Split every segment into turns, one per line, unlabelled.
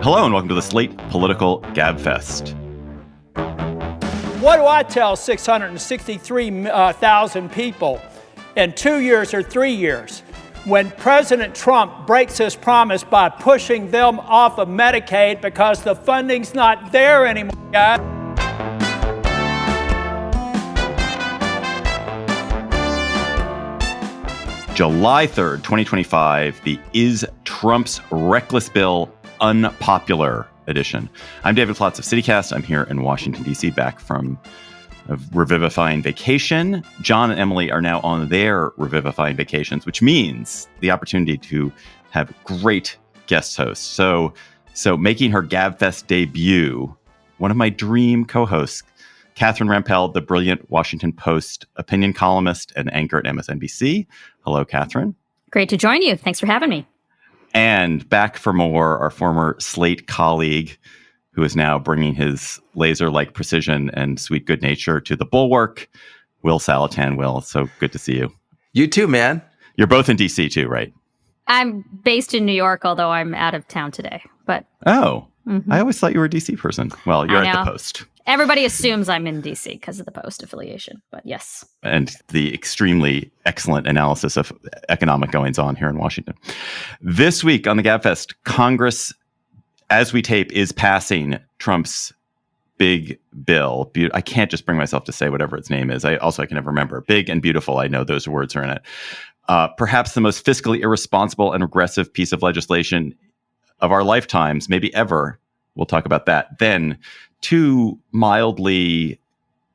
Hello and welcome to the Slate Political Gabfest.
What do I tell 663,000 people in 2 years or 3 years when President Trump breaks his promise by pushing them off of Medicaid because the funding's not there anymore, guys?
July 3rd, 2025, the Is Trump's Reckless Bill Unpopular edition. I'm David Plotz of CityCast. I'm here in Washington, D.C., back from a revivifying vacation. John and Emily are now on their revivifying vacations, which means the opportunity to have great guest hosts. So making her Gabfest debut, one of my dream co-hosts, Catherine Rampell, the brilliant Washington Post opinion columnist and anchor at MSNBC. Hello, Catherine.
Great to join you. Thanks for having me.
And back for more, our former Slate colleague, who is now bringing his laser-like precision and sweet good nature to the bulwark, Will Saletan. Will, so good to see you.
You too, man.
You're both in D.C. too, right?
I'm based in New York, although I'm out of town today. But
I always thought you were a D.C. person. Well, you're at the Post.
Everybody assumes I'm in D.C. because of the Post affiliation, but yes.
And the extremely excellent analysis of economic goings-on here in Washington. This week on the Gabfest, Congress, as we tape, is passing Trump's big bill. I can't just bring myself to say whatever its name is. I can never remember. Big and beautiful. I know those words are in it. Perhaps the most fiscally irresponsible and regressive piece of legislation of our lifetimes, maybe ever. We'll talk about that. Then, two mildly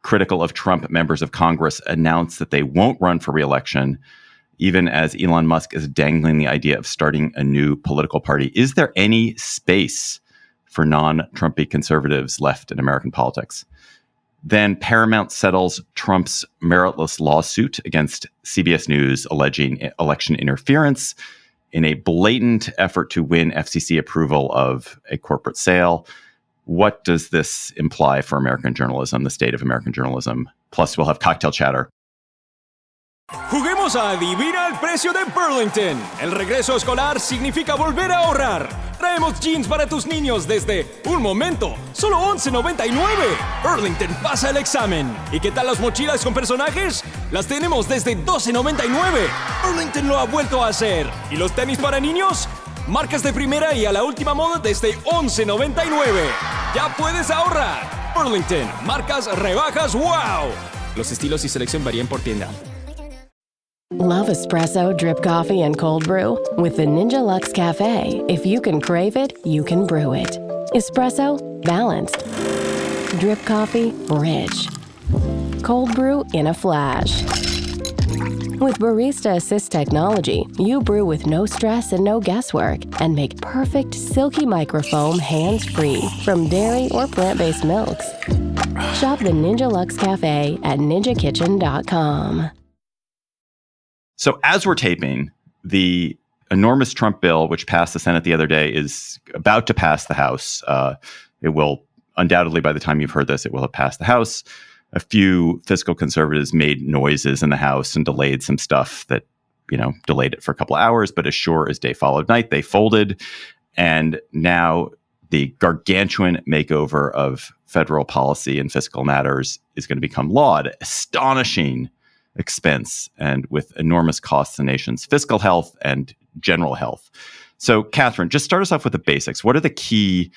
critical of Trump members of Congress announced that they won't run for re-election, even as Elon Musk is dangling the idea of starting a new political party. Is there any space for non-Trumpy conservatives left in American politics? Then Paramount settles Trump's meritless lawsuit against CBS News, alleging election interference in a blatant effort to win FCC approval of a corporate sale. What does this imply for American journalism, the state of American journalism? Plus, we'll have cocktail chatter.
Juguemos a Adivina el Precio de Burlington. El regreso escolar significa volver a ahorrar. Traemos jeans para tus niños desde, un momento, solo $11.99. Burlington pasa el examen. ¿Y qué tal las mochilas con personajes? Las tenemos desde $12.99. Burlington lo ha vuelto a hacer. ¿Y los tenis para niños? Marcas de primera y a la última moda desde $11.99. Ya puedes ahorrar. Burlington, marcas, rebajas, wow. Los estilos y selección varían por tienda.
Love espresso, drip coffee, and cold brew? With the Ninja Luxe Cafe, if you can crave it, you can brew it. Espresso, balanced. Drip coffee, rich. Cold brew in a flash. With Barista Assist technology, you brew with no stress and no guesswork and make perfect silky microfoam hands-free from dairy or plant-based milks. Shop the Ninja Luxe Cafe at ninjakitchen.com.
So as we're taping, the enormous Trump bill, which passed the Senate the other day, is about to pass the House. It will undoubtedly, by the time you've heard this, it will have passed the House. A few fiscal conservatives made noises in the House and delayed some stuff that, delayed it for a couple of hours. But as sure as day followed night, they folded. And now the gargantuan makeover of federal policy and fiscal matters is going to become law at astonishing expense and with enormous costs to the nation's fiscal health and general health. So, Catherine, just start us off with the basics. What are the key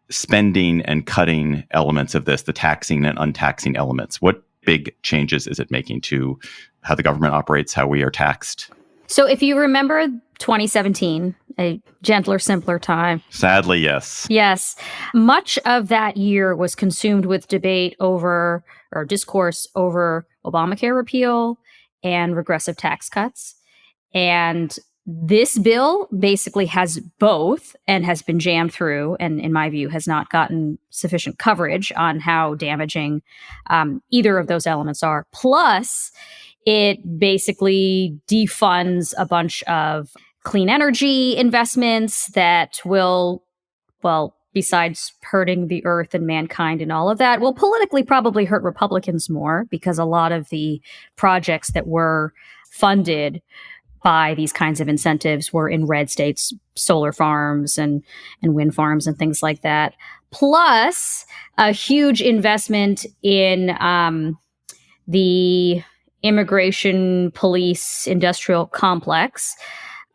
spending and cutting elements of this, the taxing and untaxing elements? What big changes is it making to how the government operates, how we are taxed?
So if you remember 2017, a gentler, simpler time.
Sadly, yes.
Yes. Much of that year was consumed with debate over, or discourse over, Obamacare repeal and regressive tax cuts. And this bill basically has both and has been jammed through, and in my view, has not gotten sufficient coverage on how damaging either of those elements are. Plus, it basically defunds a bunch of clean energy investments that will, besides hurting the earth and mankind and all of that, will politically probably hurt Republicans more, because a lot of the projects that were funded buy these kinds of incentives were in red states, solar farms and wind farms and things like that. Plus a huge investment in the immigration police industrial complex.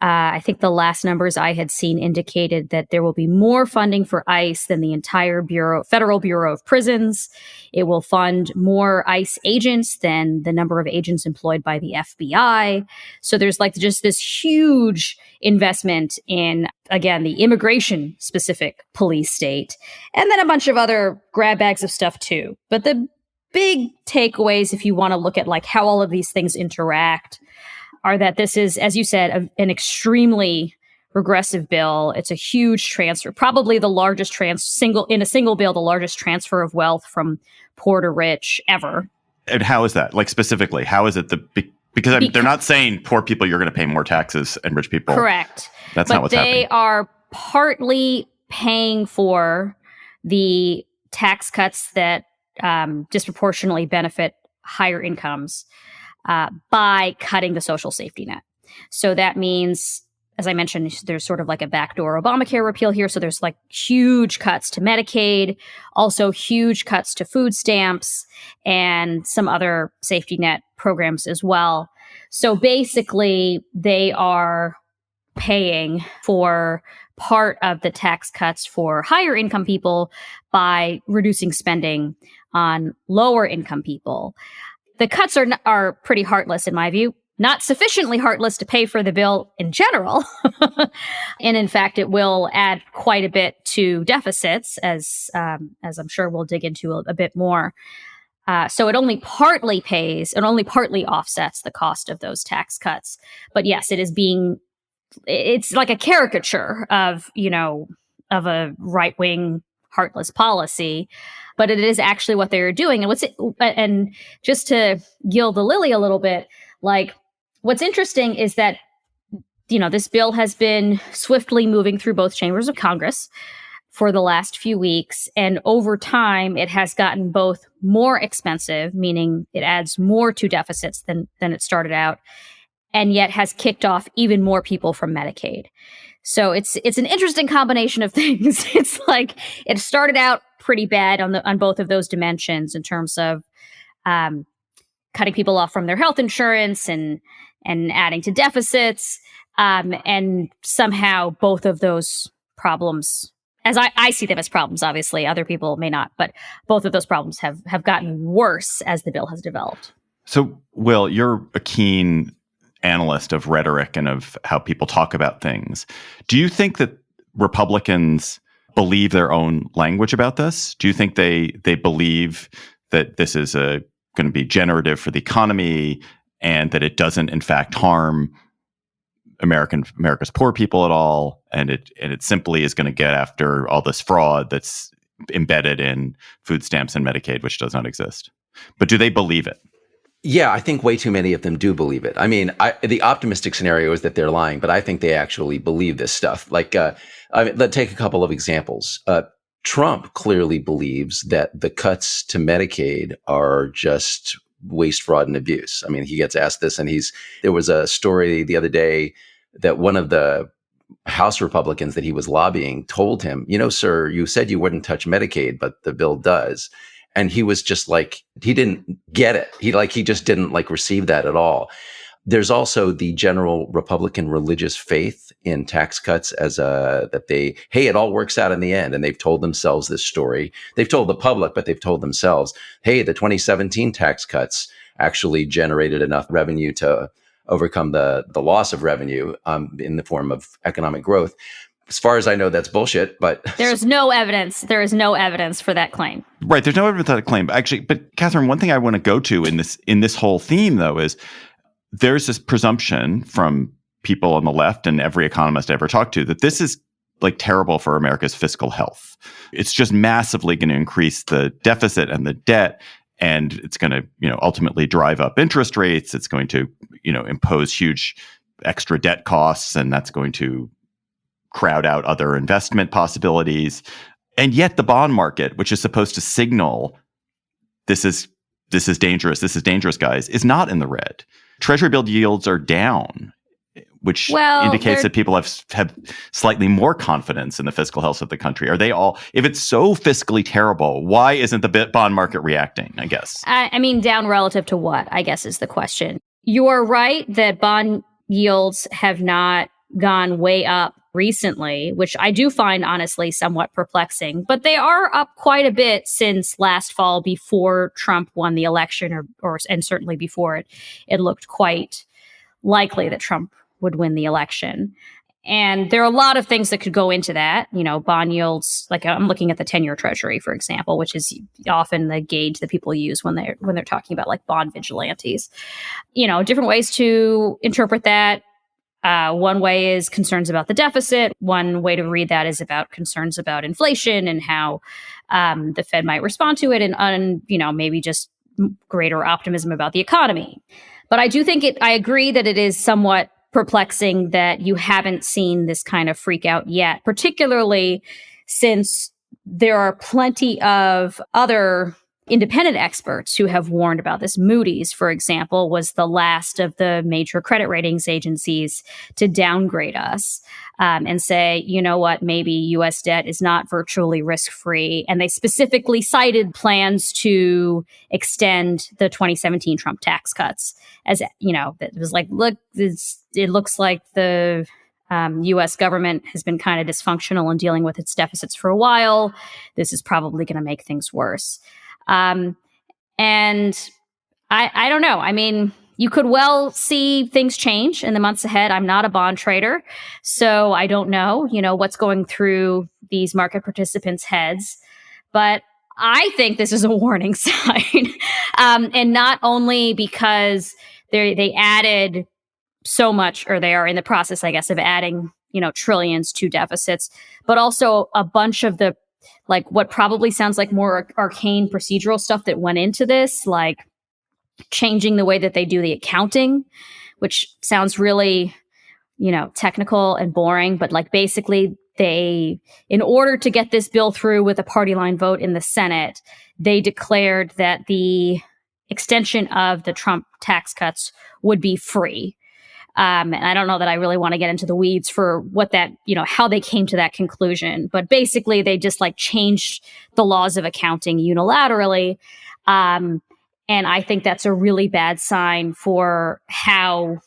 I think the last numbers I had seen indicated that there will be more funding for ICE than the entire Federal Bureau of Prisons. It will fund more ICE agents than the number of agents employed by the FBI. So there's like just this huge investment in, again, the immigration specific police state, and then a bunch of other grab bags of stuff too. But the big takeaways, if you want to look at like how all of these things interact, are that this is, as you said, an extremely regressive bill. It's a huge transfer, probably the largest in a single bill, the largest transfer of wealth from poor to rich ever.
And how is that? Like specifically, how is it because they're not saying poor people, you're going to pay more taxes, and rich people.
Correct.
That's not what's happening.
They are partly paying for the tax cuts that disproportionately benefit higher incomes by cutting the social safety net. So that means, as I mentioned, there's sort of like a backdoor Obamacare repeal here. So there's like huge cuts to Medicaid, also huge cuts to food stamps and some other safety net programs as well. So basically, they are paying for part of the tax cuts for higher income people by reducing spending on lower income people. The cuts are pretty heartless, in my view. Not sufficiently heartless to pay for the bill in general. And in fact, it will add quite a bit to deficits, as I'm sure we'll dig into a bit more. So it only partly offsets the cost of those tax cuts. But yes, it's like a caricature of a right-wing heartless policy, but it is actually what they're doing. And just to gild the lily a little bit, like what's interesting is that, this bill has been swiftly moving through both chambers of Congress for the last few weeks. And over time, it has gotten both more expensive, meaning it adds more to deficits than it started out, and yet has kicked off even more people from Medicaid. So it's an interesting combination of things. It's like it started out pretty bad on both of those dimensions in terms of cutting people off from their health insurance and adding to deficits, and somehow both of those problems, as I see them as problems, obviously other people may not, but both of those problems have gotten worse as the bill has developed.
So, Will, you're a keen analyst of rhetoric and of how people talk about things. Do you think that Republicans believe their own language about this? Do you think they believe that this is going to be generative for the economy and that it doesn't, in fact, harm America's poor people at all, and it simply is going to get after all this fraud that's embedded in food stamps and Medicaid, which does not exist? But do they believe it?
Yeah, I think way too many of them do believe it. I mean, the optimistic scenario is that they're lying, but I think they actually believe this stuff. Like, let's take a couple of examples. Trump clearly believes that the cuts to Medicaid are just waste, fraud, and abuse. I mean, he gets asked this, and there was a story the other day that one of the House Republicans that he was lobbying told him, sir, you said you wouldn't touch Medicaid, but the bill does. And he was just like, he didn't get it. He just didn't receive that at all. There's also the general Republican religious faith in tax cuts it all works out in the end. And they've told themselves this story. They've told the public, but they've told themselves, hey, the 2017 tax cuts actually generated enough revenue to overcome the loss of revenue in the form of economic growth. As far as I know, that's bullshit, but
there's no evidence. There is no evidence for that claim.
Right. There's no evidence for that claim. But Catherine, one thing I want to go to in this whole theme, though, is there's this presumption from people on the left and every economist I ever talked to that this is terrible for America's fiscal health. It's just massively going to increase the deficit and the debt, and it's going to, ultimately drive up interest rates. It's going to, impose huge extra debt costs, and that's going to crowd out other investment possibilities. And yet the bond market, which is supposed to signal this is dangerous, guys, is not in the red. Treasury bill yields are down which
Well,
indicates that people have slightly more confidence in the fiscal health of the country. Are they all, if it's so fiscally terrible, why isn't the bond market reacting, I guess?
I mean, down relative to what, I guess, is the question. You're right that bond yields have not gone way up recently, which I do find honestly somewhat perplexing, but they are up quite a bit since last fall before Trump won the election, and certainly before it looked quite likely that Trump would win the election. And there are a lot of things that could go into that. You know, bond yields, like I'm looking at the 10-year treasury, for example, which is often the gauge that people use when they're talking about like bond vigilantes. You know, different ways to interpret that. One way is concerns about the deficit. One way to read that is about concerns about inflation and how the Fed might respond to it, and maybe just greater optimism about the economy. But I do think I agree that it is somewhat perplexing that you haven't seen this kind of freak out yet, particularly since there are plenty of other independent experts who have warned about this. Moody's, for example, was the last of the major credit ratings agencies to downgrade us and say, you know what, maybe U.S. debt is not virtually risk-free. And they specifically cited plans to extend the 2017 Trump tax cuts. As you know, it was like, look, it looks like the U.S. government has been kind of dysfunctional in dealing with its deficits for a while. This is probably going to make things worse. And I don't know. I mean, you could well see things change in the months ahead. I'm not a bond trader, so I don't know, what's going through these market participants' heads. But I think this is a warning sign. And not only because they added so much, or they are in the process, I guess, of adding, trillions to deficits, but also a bunch of the like what probably sounds like more arcane procedural stuff that went into this, like changing the way that they do the accounting, which sounds really, technical and boring. But like basically in order to get this bill through with a party line vote in the Senate, they declared that the extension of the Trump tax cuts would be free. And I don't know that I really want to get into the weeds for what that, how they came to that conclusion. But basically, they just like changed the laws of accounting unilaterally. And I think that's a really bad sign for how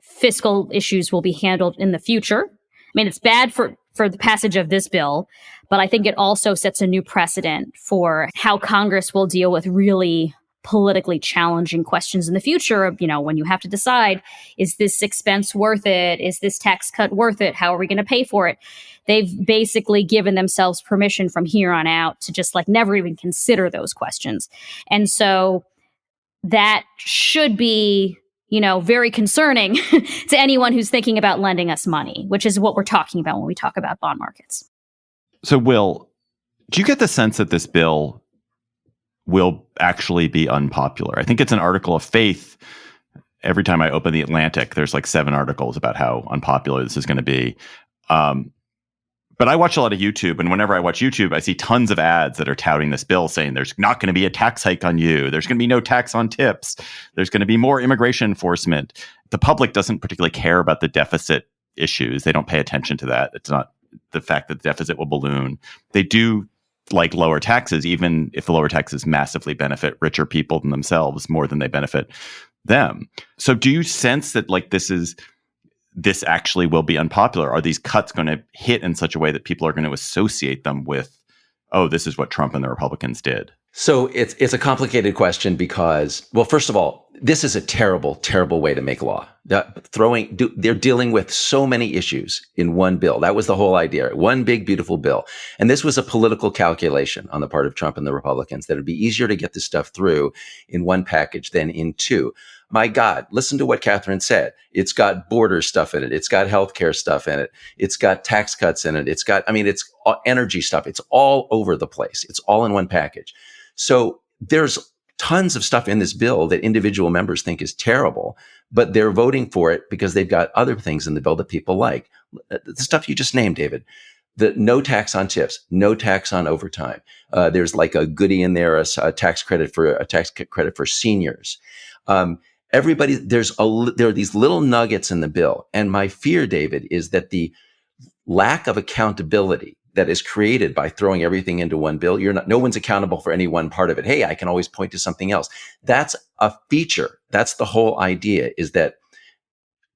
fiscal issues will be handled in the future. I mean, it's bad for the passage of this bill, but I think it also sets a new precedent for how Congress will deal with really politically challenging questions in the future of, when you have to decide, is this expense worth it? Is this tax cut worth it? How are we going to pay for it? They've basically given themselves permission from here on out to just like never even consider those questions. And so that should be, very concerning to anyone who's thinking about lending us money, which is what we're talking about when we talk about bond markets.
So, Will, do you get the sense that this bill will actually be unpopular? I think it's an article of faith. Every time I open The Atlantic, there's like 7 articles about how unpopular this is going to be. But I watch a lot of YouTube, and whenever I watch YouTube, I see tons of ads that are touting this bill, saying there's not going to be a tax hike on you. There's going to be no tax on tips. There's going to be more immigration enforcement. The public doesn't particularly care about the deficit issues. They don't pay attention to that. It's not the fact that the deficit will balloon. They do like lower taxes, even if the lower taxes massively benefit richer people than themselves more than they benefit them. So do you sense that like this actually will be unpopular? Are these cuts going to hit in such a way that people are going to associate them with, oh, this is what Trump and the Republicans did?
So it's a complicated question because, well, first of all, this is a terrible, terrible way to make law. They're dealing with so many issues in one bill. That was the whole idea. One big, beautiful bill. And this was a political calculation on the part of Trump and the Republicans that it'd be easier to get this stuff through in one package than in two. My God, listen to what Catherine said. It's got border stuff in it. It's got healthcare stuff in it. It's got tax cuts in it. It's energy stuff. It's all over the place. It's all in one package. So there's tons of stuff in this bill that individual members think is terrible, but they're voting for it because they've got other things in the bill that people like. The stuff you just named, David. The no tax on tips, no tax on overtime. There's like a goodie in there, a tax credit for seniors. there are these little nuggets in the bill. And my fear, David, is that the lack of accountability that is created by throwing everything into one bill, no one's accountable for any one part of it. Hey, I can always point to something else. That's a feature. That's the whole idea, is that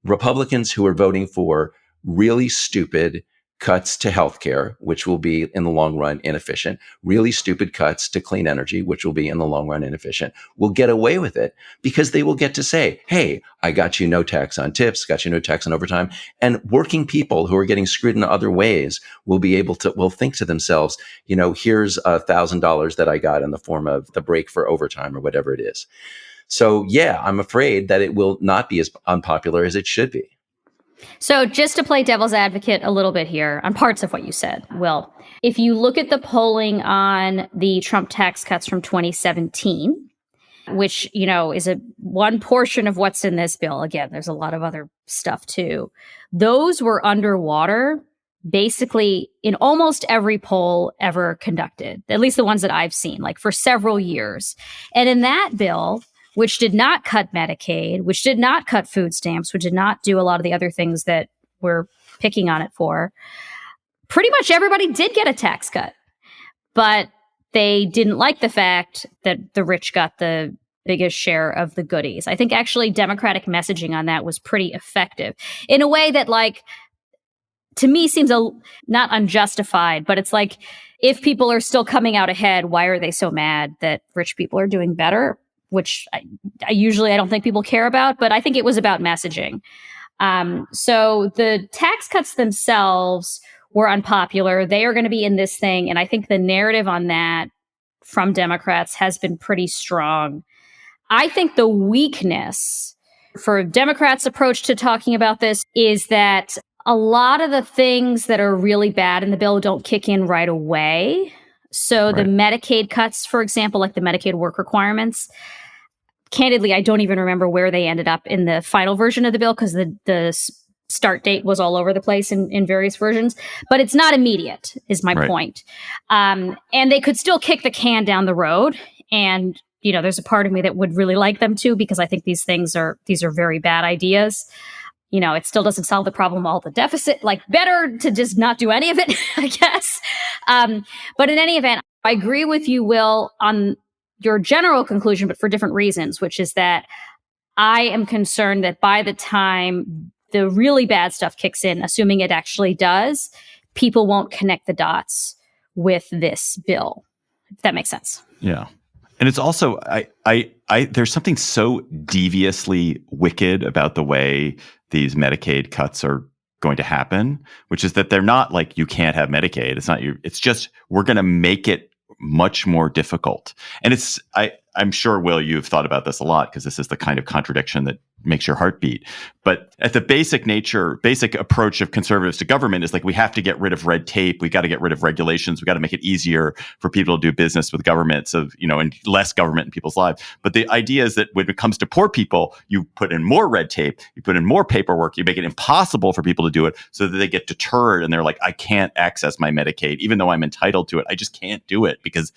Republicans who are voting for really stupid cuts to healthcare, which will be in the long run inefficient, really stupid cuts to clean energy, which will be in the long run inefficient, will get away with it because they will get to say, hey, I got you no tax on tips, got you no tax on overtime. And working people who are getting screwed in other ways will think to themselves, here's $1,000 that I got in the form of the break for overtime or whatever it is. So yeah, I'm afraid that it will not be as unpopular as it should be.
So just to play devil's advocate a little bit here on parts of what you said, Will, if you look at the polling on the Trump tax cuts from 2017, which, is one portion of what's in this bill. Again, there's a lot of other stuff too. Those were underwater basically in almost every poll ever conducted, at least the ones that I've seen, like for several years. And in that bill, which did not cut Medicaid, which did not cut food stamps, which did not do a lot of the other things that we're picking on it for, pretty much everybody did get a tax cut. But they didn't like the fact that the rich got the biggest share of the goodies. I think actually Democratic messaging on that was pretty effective in a way that, to me seems not unjustified, but it's like, if people are still coming out ahead, why are they so mad that rich people are doing better? Which I don't think people care about, but I think it was about messaging. So the tax cuts themselves were unpopular. They are going to be in this thing. And I think the narrative on that from Democrats has been pretty strong. I think the weakness for Democrats' approach to talking about this is that a lot of the things that are really bad in the bill don't kick in right away. So the Medicaid cuts, for example, like the Medicaid work requirements, candidly, I don't even remember where they ended up in the final version of the bill because the start date was all over the place in various versions. But it's not immediate, is my point. And they could still kick the can down the road. And, there's a part of me that would really like them to, because I think these are very bad ideas. It still doesn't solve the problem, all the deficit, better to just not do any of it, I guess. But in any event, I agree with you, Will, on your general conclusion, but for different reasons, which is that I am concerned that by the time the really bad stuff kicks in, assuming it actually does, people won't connect the dots with this bill, if that makes sense.
Yeah. And it's also, I there's something so deviously wicked about the way these Medicaid cuts are going to happen, which is that they're not like, you can't have Medicaid. It's not you. It's just, we're going to make it much more difficult. And I'm sure, Will, you've thought about this a lot, because this is the kind of contradiction that makes your heart beat. But at the basic approach of conservatives to government is like, we have to get rid of red tape. We got to get rid of regulations. We got to make it easier for people to do business with governments and less government in people's lives. But the idea is that when it comes to poor people, you put in more red tape, you put in more paperwork, you make it impossible for people to do it so that they get deterred and they're like, I can't access my Medicaid, even though I'm entitled to it. I just can't do it because,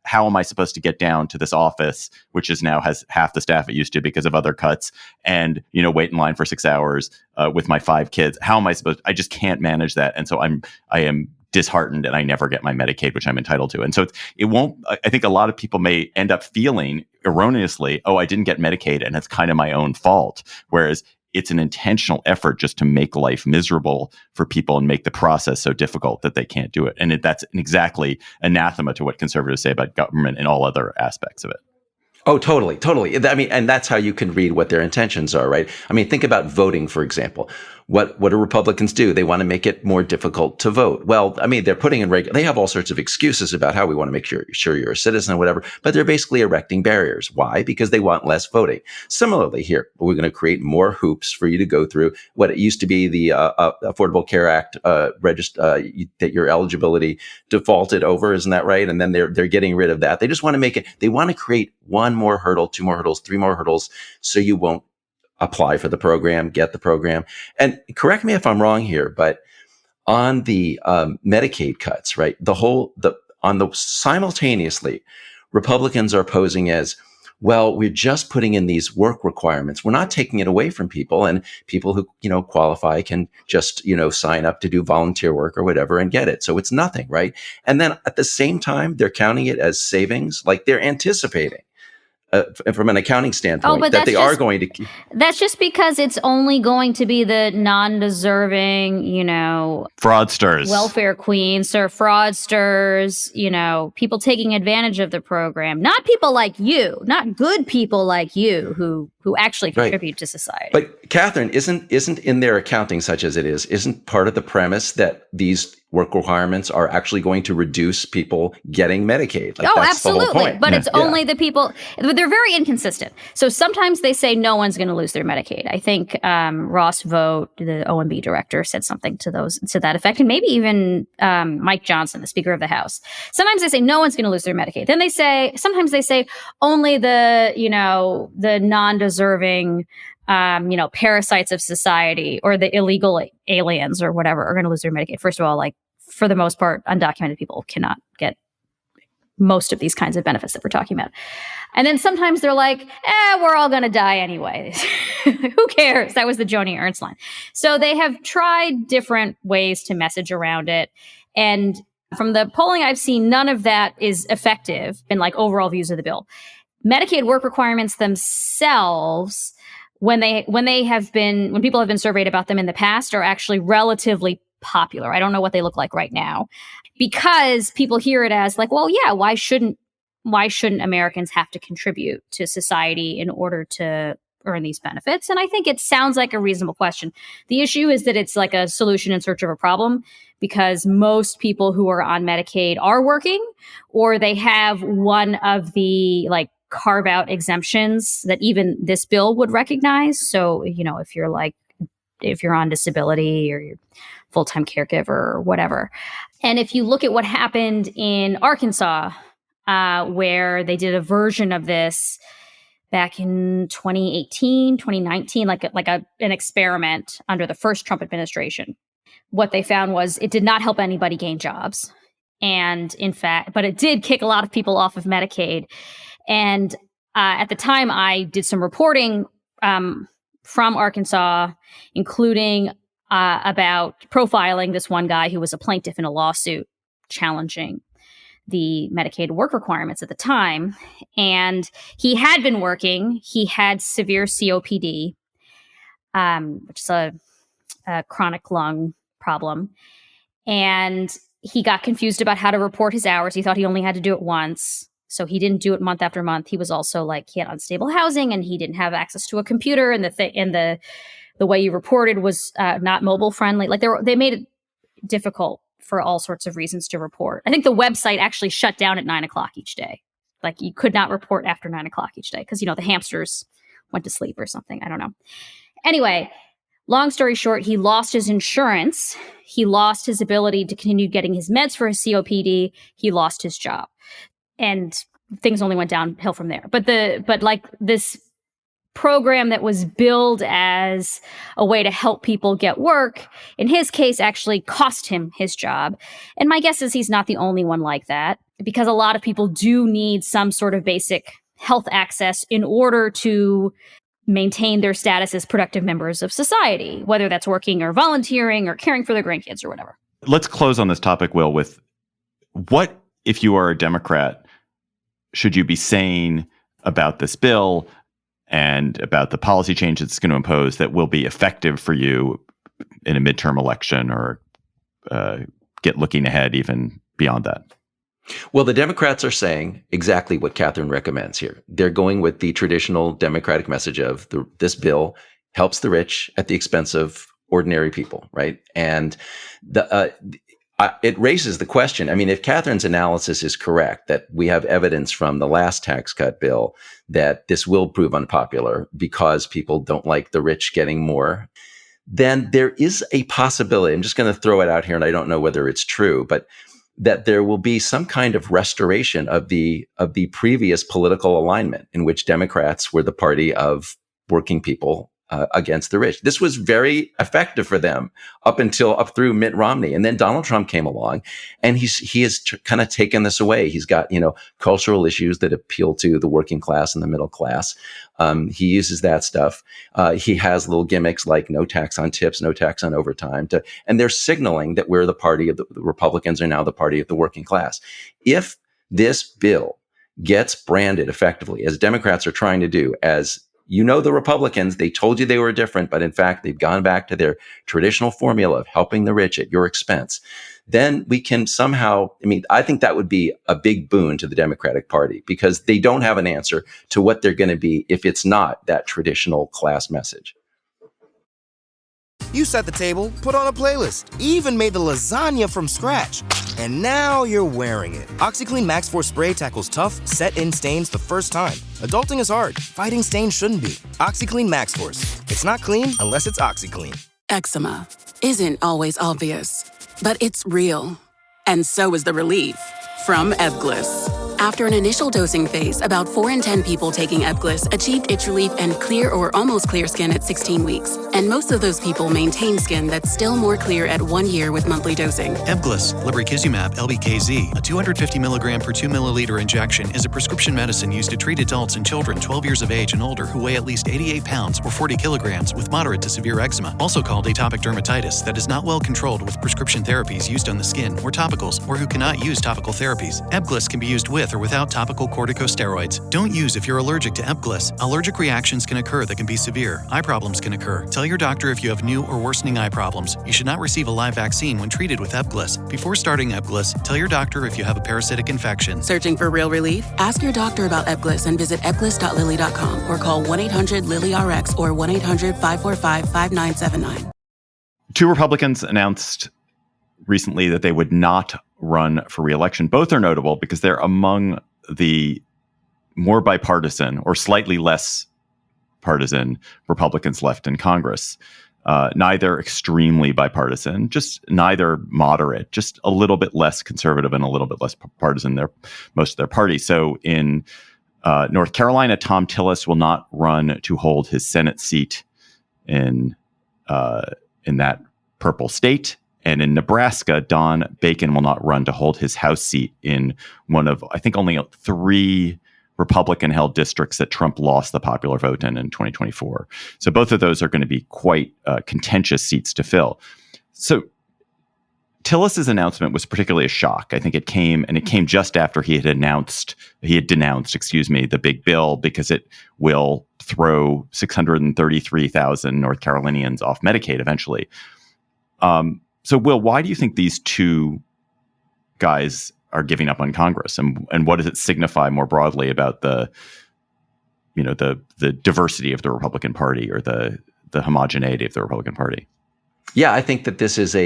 how am I supposed to get down to this office, which now has half the staff it used to because of other cuts, and wait in line for 6 hours with my 5 kids? How am I supposed? I just can't manage that, and so I am disheartened, and I never get my Medicaid, which I'm entitled to. And so it won't. I think a lot of people may end up feeling erroneously, oh, I didn't get Medicaid, and it's kind of my own fault. Whereas it's an intentional effort just to make life miserable for people and make the process so difficult that they can't do it. And that's exactly anathema to what conservatives say about government and all other aspects of it.
Oh, totally. I mean, and that's how you can read what their intentions are, right? I mean, think about voting, for example. What do Republicans do? They want to make it more difficult to vote. Well, I mean, they're putting in they have all sorts of excuses about how we want to make sure you're a citizen or whatever, but they're basically erecting barriers. Why? Because they want less voting. Similarly here, we're going to create more hoops for you to go through what it used to be the Affordable Care Act that your eligibility defaulted over. Isn't that right? And then they're getting rid of that. They just want to they want to create one more hurdle, 2 more hurdles, 3 more hurdles, so you won't apply for the program, get the program. And correct me if I'm wrong here, but on the Medicaid cuts, right? Simultaneously, Republicans are posing as, well, we're just putting in these work requirements. We're not taking it away from people, and people who, qualify can just, sign up to do volunteer work or whatever and get it. So it's nothing, right? And then at the same time, they're counting it as savings, like they're anticipating. From an accounting standpoint, that they are going to keep.
That's just because it's only going to be the non-deserving,
fraudsters,
welfare queens or fraudsters, people taking advantage of the program. Not people like you, not good people like you who actually contribute to society.
But Catherine, isn't in their accounting, such as it is, isn't part of the premise that these work requirements are actually going to reduce people getting Medicaid? That's
absolutely.
The whole point.
But it's only the people. They're very inconsistent. So sometimes they say no one's going to lose their Medicaid. I think Ross Vogt, the OMB director, said something to that effect, and maybe even Mike Johnson, the Speaker of the House. Sometimes they say no one's going to lose their Medicaid. Then sometimes they say only the non-deserving parasites of society or the illegal aliens or whatever are going to lose their Medicaid. First of all, for the most part, undocumented people cannot get most of these kinds of benefits that we're talking about. And then sometimes they're like, we're all going to die anyway. Who cares? That was the Joni Ernst line. So they have tried different ways to message around it. And from the polling I've seen, none of that is effective in overall views of the bill. Medicaid work requirements themselves, when people have been surveyed about them in the past, are actually relatively popular. I don't know what they look like right now, because people hear it as why shouldn't Americans have to contribute to society in order to earn these benefits? And I think it sounds like a reasonable question. The issue is that it's like a solution in search of a problem, because most people who are on Medicaid are working, or they have one of the carve out exemptions that even this bill would recognize. So, if you're on disability or you're full-time caregiver or whatever. And if you look at what happened in Arkansas, where they did a version of this back in 2018, 2019, an experiment under the first Trump administration, what they found was it did not help anybody gain jobs. And in fact, but it did kick a lot of people off of Medicaid. And at the time, I did some reporting from Arkansas, including about profiling this one guy who was a plaintiff in a lawsuit challenging the Medicaid work requirements at the time. And he had been working. He had severe COPD, which is a chronic lung problem. And he got confused about how to report his hours. He thought he only had to do it once. So he didn't do it month after month. He was also he had unstable housing, and he didn't have access to a computer, and the way you reported was not mobile friendly. They made it difficult for all sorts of reasons to report. I think the website actually shut down at 9:00 each day. You could not report after 9:00 each day because, the hamsters went to sleep or something. I don't know. Anyway, long story short, he lost his insurance. He lost his ability to continue getting his meds for his COPD. He lost his job. And things only went downhill from there. But this program that was billed as a way to help people get work, in his case, actually cost him his job. And my guess is he's not the only one like that, because a lot of people do need some sort of basic health access in order to maintain their status as productive members of society, whether that's working or volunteering or caring for their grandkids or whatever.
Let's close on this topic, Will, with what, if you are a Democrat, should you be saying about this bill and about the policy change it's going to impose that will be effective for you in a midterm election, or get looking ahead even beyond that?
Well, the Democrats are saying exactly what Catherine recommends here. They're going with the traditional Democratic message of this bill helps the rich at the expense of ordinary people, right? And it raises the question. I mean, if Catherine's analysis is correct, that we have evidence from the last tax cut bill that this will prove unpopular because people don't like the rich getting more, then there is a possibility, I'm just going to throw it out here, and I don't know whether it's true, but that there will be some kind of restoration of the previous political alignment in which Democrats were the party of working people against the rich. This was very effective for them up through Mitt Romney. And then Donald Trump came along, and he has kind of taken this away. He's got, cultural issues that appeal to the working class and the middle class. He uses that stuff. He has little gimmicks like no tax on tips, no tax on overtime, and they're signaling that we're the party of the Republicans are now the party of the working class. If this bill gets branded effectively, as Democrats are trying to do, as the Republicans, they told you they were different, but in fact, they've gone back to their traditional formula of helping the rich at your expense. Then we can somehow, I think that would be a big boon to the Democratic Party, because they don't have an answer to what they're going to be if it's not that traditional class message.
You set the table, put on a playlist, even made the lasagna from scratch. And now you're wearing it. OxyClean Max Force Spray tackles tough, set-in stains the first time. Adulting is hard. Fighting stains shouldn't be. OxyClean Max Force. It's not clean unless it's OxyClean.
Eczema isn't always obvious, but it's real. And so is the relief from Ebglyss. After an initial dosing phase, about 4 in 10 people taking Ebglyss achieved itch relief and clear or almost clear skin at 16 weeks. And most of those people maintain skin that's still more clear at 1 year with monthly dosing.
Ebglyss, lebrikizumab LBKZ, a 250 milligram per 2 milliliter injection, is a prescription medicine used to treat adults and children 12 years of age and older who weigh at least 88 pounds or 40 kilograms with moderate to severe eczema, also called atopic dermatitis, that is not well controlled with prescription therapies used on the skin or topicals, or who cannot use topical therapies. Ebglyss can be used with or without topical corticosteroids. Don't use if you're allergic to Ebglyss. Allergic reactions can occur that can be severe. Eye problems can occur. Tell your doctor if you have new or worsening eye problems. You should not receive a live vaccine when treated with Ebglyss. Before starting Ebglyss, tell your doctor if you have a parasitic infection.
Searching for real relief? Ask your doctor about Ebglyss and visit ebglyss.lilly.com or call 1-800-LILY-RX or 1-800-545-5979.
2 Republicans announced recently that they would not run for re-election. Both are notable because they're among the more bipartisan or slightly less partisan Republicans left in Congress. Neither extremely bipartisan, just neither moderate, just a little bit less conservative and a little bit less partisan than most of their party. So in North Carolina, Tom Tillis will not run to hold his Senate seat in that purple state. And in Nebraska, Don Bacon will not run to hold his House seat in one of, I think, only 3 Republican-held districts that Trump lost the popular vote in 2024. So both of those are going to be quite contentious seats to fill. So Tillis's announcement was particularly a shock. I think it came just after he had denounced, the big bill, because it will throw 633,000 North Carolinians off Medicaid eventually. So, Will, why do you think these 2 guys are giving up on Congress, and what does it signify more broadly about the diversity of the Republican Party, or the homogeneity of the Republican Party?
Yeah, I think that this is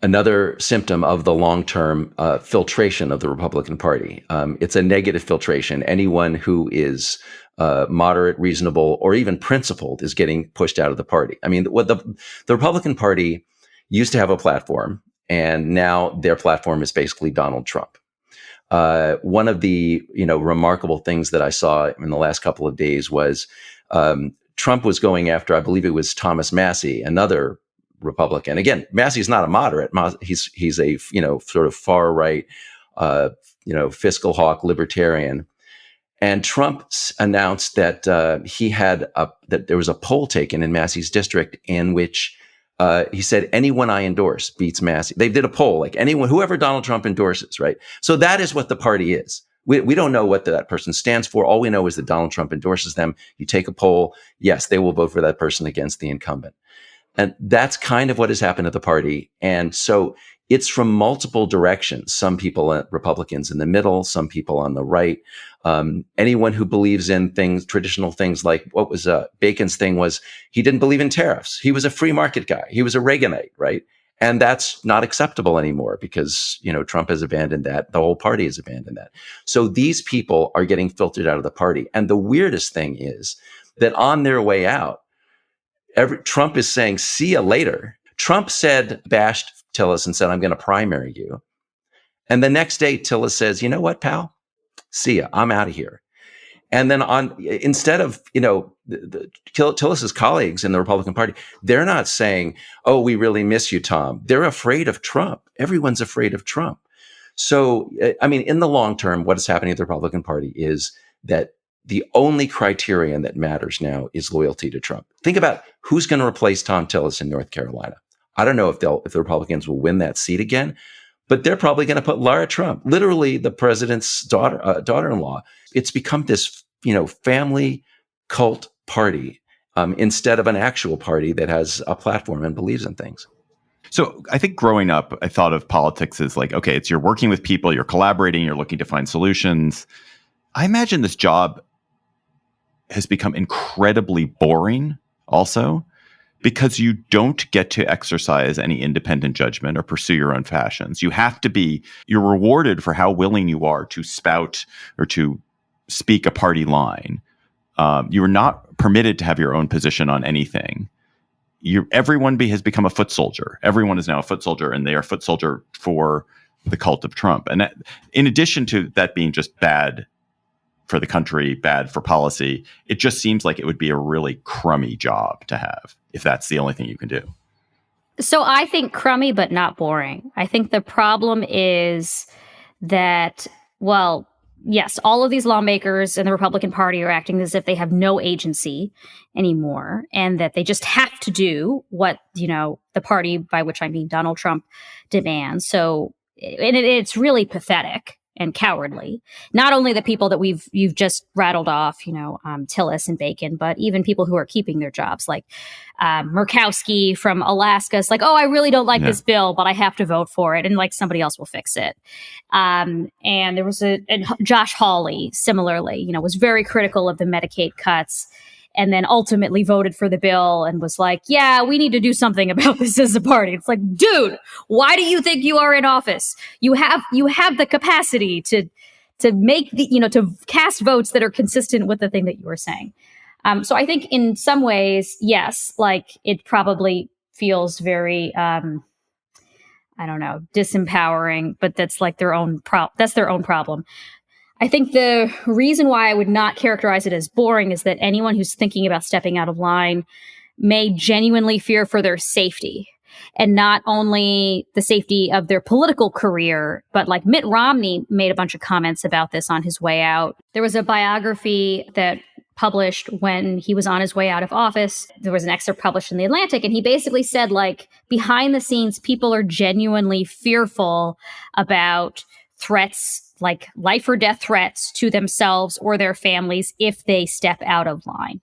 another symptom of the long-term filtration of the Republican Party. It's a negative filtration. Anyone who is moderate, reasonable, or even principled is getting pushed out of the party. I mean, what the Republican Party used to have a platform, and now their platform is basically Donald Trump. One of the remarkable things that I saw in the last couple of days was Trump was going after, I believe it was Thomas Massie, another Republican. Again, Massey's not a moderate. He's a sort of far right, fiscal hawk libertarian. And Trump announced that that there was a poll taken in Massey's district in which he said, anyone I endorse beats Massey. They did a poll, like whoever Donald Trump endorses, right? So that is what the party is. We don't know what that person stands for. All we know is that Donald Trump endorses them. You take a poll, yes, they will vote for that person against the incumbent. And that's kind of what has happened at the party. And so it's from multiple directions. Some people, Republicans in the middle, some people on the right. Anyone who believes in traditional things, like what was Bacon's thing was he didn't believe in tariffs. He was a free market guy. He was a Reaganite, right? And that's not acceptable anymore because, Trump has abandoned that. The whole party has abandoned that. So these people are getting filtered out of the party. And the weirdest thing is that on their way out, Trump is saying, see you later. Trump bashed Tillis and said, I'm going to primary you. And the next day, Tillis says, you know what, pal? See ya. I'm out of here. And then instead of, Tillis's colleagues in the Republican Party, they're not saying, oh, we really miss you, Tom. They're afraid of Trump. Everyone's afraid of Trump. So, in the long term, what is happening at the Republican Party is that the only criterion that matters now is loyalty to Trump. Think about who's going to replace Tom Tillis in North Carolina. I don't know if the Republicans will win that seat again, but they're probably going to put Lara Trump, literally the president's daughter-in-law. It's become this, family cult party instead of an actual party that has a platform and believes in things.
So I think growing up, I thought of politics as like, okay, you're working with people, you're collaborating, you're looking to find solutions. I imagine this job has become incredibly boring also, because you don't get to exercise any independent judgment or pursue your own fashions. You're rewarded for how willing you are to spout or to speak a party line. You are not permitted to have your own position on anything. Everyone has become a foot soldier. Everyone is now a foot soldier, and they are a foot soldier for the cult of Trump. And that, in addition to that being just bad for the country, bad for policy, it just seems like it would be a really crummy job to have if that's the only thing you can do.
So I think crummy, but not boring. I think the problem is that, well, yes, all of these lawmakers in the Republican Party are acting as if they have no agency anymore, and that they just have to do what, the party, by which I mean Donald Trump, demands. So, and it's really pathetic and cowardly. Not only the people that you've just rattled off, Tillis and Bacon, but even people who are keeping their jobs, like Murkowski from Alaska. It's like, oh, I really don't like this bill, but I have to vote for it, and like somebody else will fix it. And there was and Josh Hawley, similarly, was very critical of the Medicaid cuts, and then ultimately voted for the bill and was like, yeah, we need to do something about this as a party. It's like, dude, why do you think you are in office? You have the capacity to make to cast votes that are consistent with the thing that you were saying. So I think in some ways, yes, like it probably feels very, disempowering, but that's like their own problem. I think the reason why I would not characterize it as boring is that anyone who's thinking about stepping out of line may genuinely fear for their safety, and not only the safety of their political career, but like Mitt Romney made a bunch of comments about this on his way out. There was a biography that published when he was on his way out of office. There was an excerpt published in The Atlantic, and he basically said, like, behind the scenes, people are genuinely fearful about threats, like life or death threats to themselves or their families if they step out of line.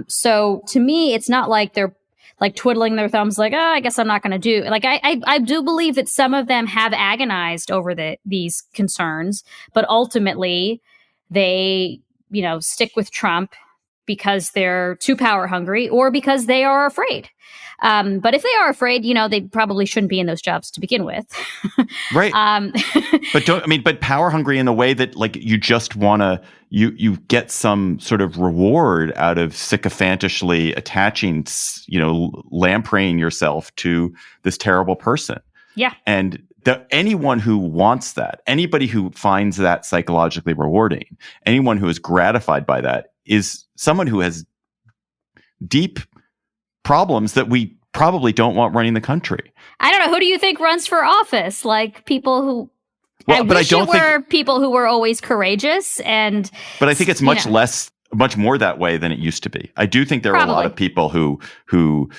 So to me, it's not like they're like twiddling their thumbs like, oh, I guess I'm not going to do. Like, I do believe that some of them have agonized over these concerns, but ultimately they, stick with Trump because they're too power hungry or because they are afraid. But if they are afraid, they probably shouldn't be in those jobs to begin with.
Right. But power hungry in the way that like you just want to, you get some sort of reward out of sycophantishly attaching, lampreying yourself to this terrible person.
Yeah.
And anyone who wants that, anybody who finds that psychologically rewarding, anyone who is gratified by that is someone who has deep problems that we probably don't want running the country.
I don't know. Who do you think runs for office? Like people who... people who were always courageous and... But
I think it's much more that way than it used to be. I do think there are a lot of people who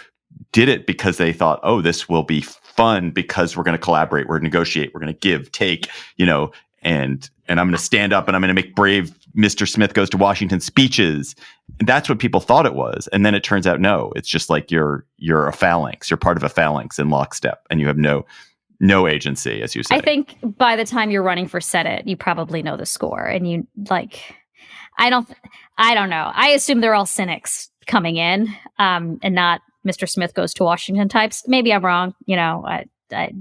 did it because they thought, oh, this will be fun because we're going to collaborate, we're going to negotiate, we're going to give, take, and I'm going to stand up and I'm going to make brave Mr. Smith goes to Washington speeches. And that's what people thought it was. And then it turns out, no, it's just like you're a phalanx. You're part of a phalanx in lockstep and you have no agency, as you say.
I think by the time you're running for Senate, you probably know the score. And you I don't know. I assume they're all cynics coming in and not Mr. Smith goes to Washington types. Maybe I'm wrong.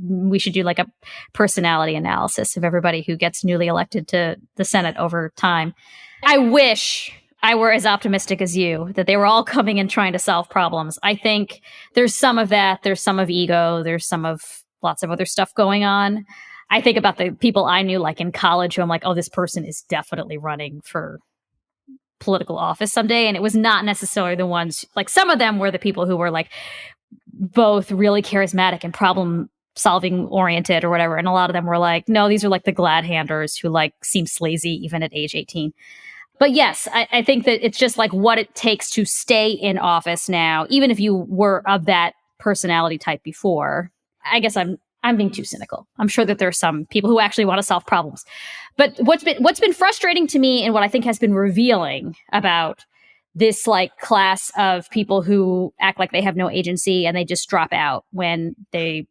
We should do like a personality analysis of everybody who gets newly elected to the Senate over time. I wish I were as optimistic as you, that they were all coming and trying to solve problems. I think there's some of that. There's some of ego. There's some of lots of other stuff going on. I think about the people I knew like in college who I'm like, oh, this person is definitely running for political office someday. And it was not necessarily the ones, like some of them were the people who were like both really charismatic and problem solving oriented or whatever. And a lot of them were like, no, these are like the glad handers who like seem slazy even at age 18. But yes, I think that it's just like what it takes to stay in office now, even if you were of that personality type before. I guess I'm being too cynical. I'm sure that there are some people who actually want to solve problems. But what's been frustrating to me and what I think has been revealing about this like class of people who act like they have no agency and they just drop out when it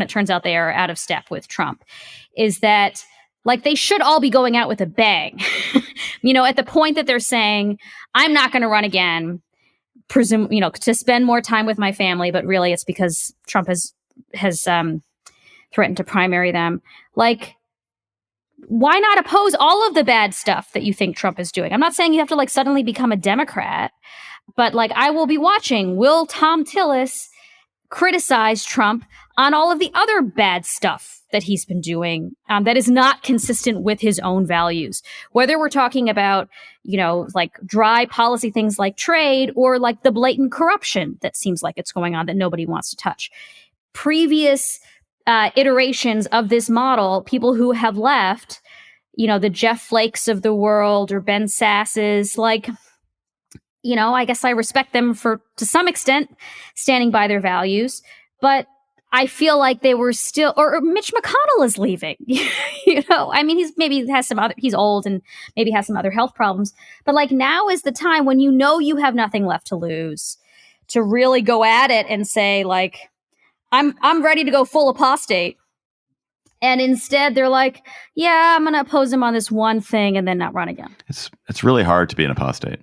turns out they are out of step with Trump is that like they should all be going out with a bang. At the point that they're saying, I'm not going to run again, to spend more time with my family, but really it's because Trump has threatened to primary them. Like, why not oppose all of the bad stuff that you think Trump is doing? I'm not saying you have to like suddenly become a Democrat, but like I will be watching, will Tom Tillis criticize Trump on all of the other bad stuff that he's been doing that is not consistent with his own values, whether we're talking about, like dry policy things like trade or like the blatant corruption that seems like it's going on that nobody wants to touch. Previous iterations of this model, people who have left, the Jeff Flakes of the world or Ben Sasses, like, I guess I respect them for, to some extent, standing by their values, but I feel like they were still, or Mitch McConnell is leaving, I mean, he's old and maybe has some other health problems, but like now is the time when you have nothing left to lose to really go at it and say like, I'm ready to go full apostate. And instead they're like, yeah, I'm going to oppose him on this one thing and then not run again.
It's really hard to be an apostate.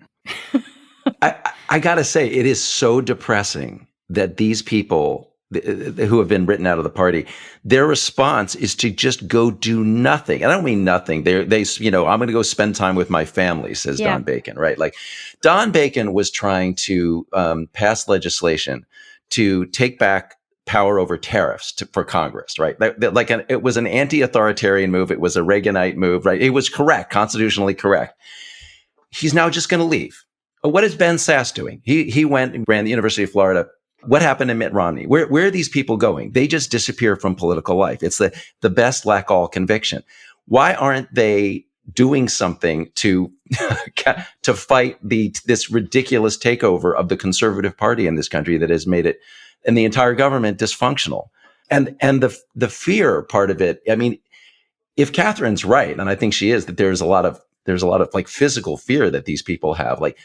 I got to say, it is so depressing that these people who have been written out of the party, their response is to just go do nothing. And I don't mean nothing. I'm going to go spend time with my family, says Don Bacon, right? Like Don Bacon was trying to pass legislation to take back power over tariffs for Congress, right? It was an anti-authoritarian move. It was a Reaganite move, right? It was correct, constitutionally correct. He's now just going to leave. What is Ben Sass doing? He went and ran the University of Florida. What happened to Mitt Romney? Where are these people going? They just disappear from political life. It's the best lack all conviction. Why aren't they doing something to fight this ridiculous takeover of the conservative party in this country that has made it and the entire government dysfunctional? And the fear part of it, I mean, if Catherine's right, and I think she is, that there's a lot of like physical fear that these people have. Like,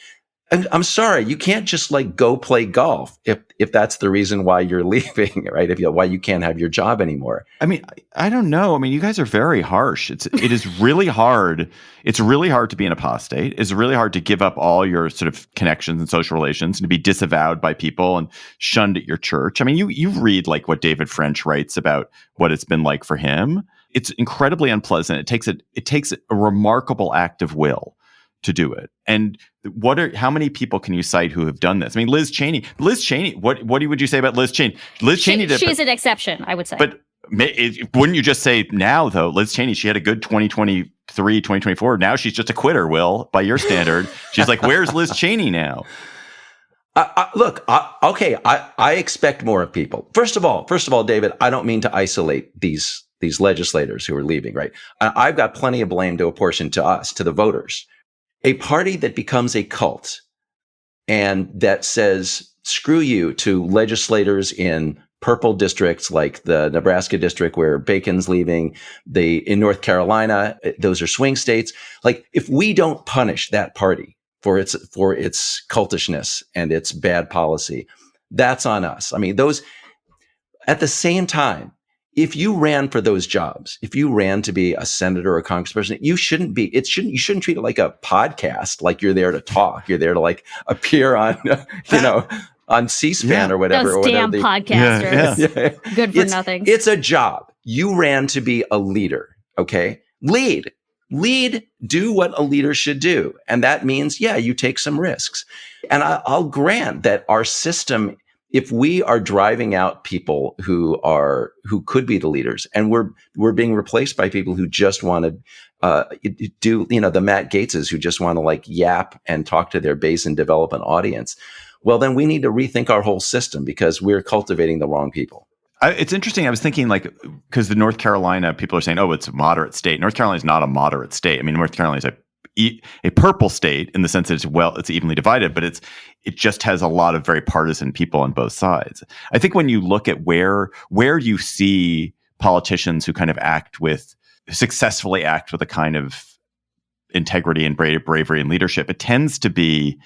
I'm sorry, you can't just like go play golf if that's the reason why you're leaving, right? Why you can't have your job anymore.
I mean, I don't know. I mean, you guys are very harsh. It is really hard. It's really hard to be an apostate. It's really hard to give up all your sort of connections and social relations and to be disavowed by people and shunned at your church. I mean, you read like what David French writes about what it's been like for him. It's incredibly unpleasant. It takes a remarkable act of will to do it. And how many people can you cite who have done this? I mean, Liz Cheney, what would you say about Liz Cheney? She's
an exception, I would say.
But wouldn't you just say now, though, Liz Cheney, she had a good 2023, 2024. Now she's just a quitter, Will, by your standard. She's like, where's Liz Cheney now?
I expect more of people. First of all, David, I don't mean to isolate these legislators who are leaving, right? I've got plenty of blame to apportion to us, to the voters. A party that becomes a cult and that says, screw you to legislators in purple districts like the Nebraska district where Bacon's leaving, in North Carolina, those are swing states. Like, if we don't punish that party for its cultishness and its bad policy, that's on us. I mean, at the same time, if you ran for those jobs, if you ran to be a senator or a congressperson, you shouldn't treat it like a podcast, like you're there to talk. You're there to like appear on, on C-SPAN or whatever.
Those damn podcasters. Yeah. Good for nothing.
It's a job. You ran to be a leader. Okay. Lead, do what a leader should do. And that means, you take some risks. And I'll grant that our system if we are driving out people who could be the leaders, and we're being replaced by people who just want to do, the Matt Gaetzes who just want to like yap and talk to their base and develop an audience, well, then we need to rethink our whole system because we're cultivating the wrong people.
It's interesting. I was thinking, like, because the North Carolina people are saying, oh, it's a moderate state. North Carolina is not a moderate state. I mean, North Carolina is a purple state in the sense that it's evenly divided, but it just has a lot of very partisan people on both sides. I think when you look at where you see politicians who kind of successfully act with a kind of integrity and bravery and leadership, it tends to be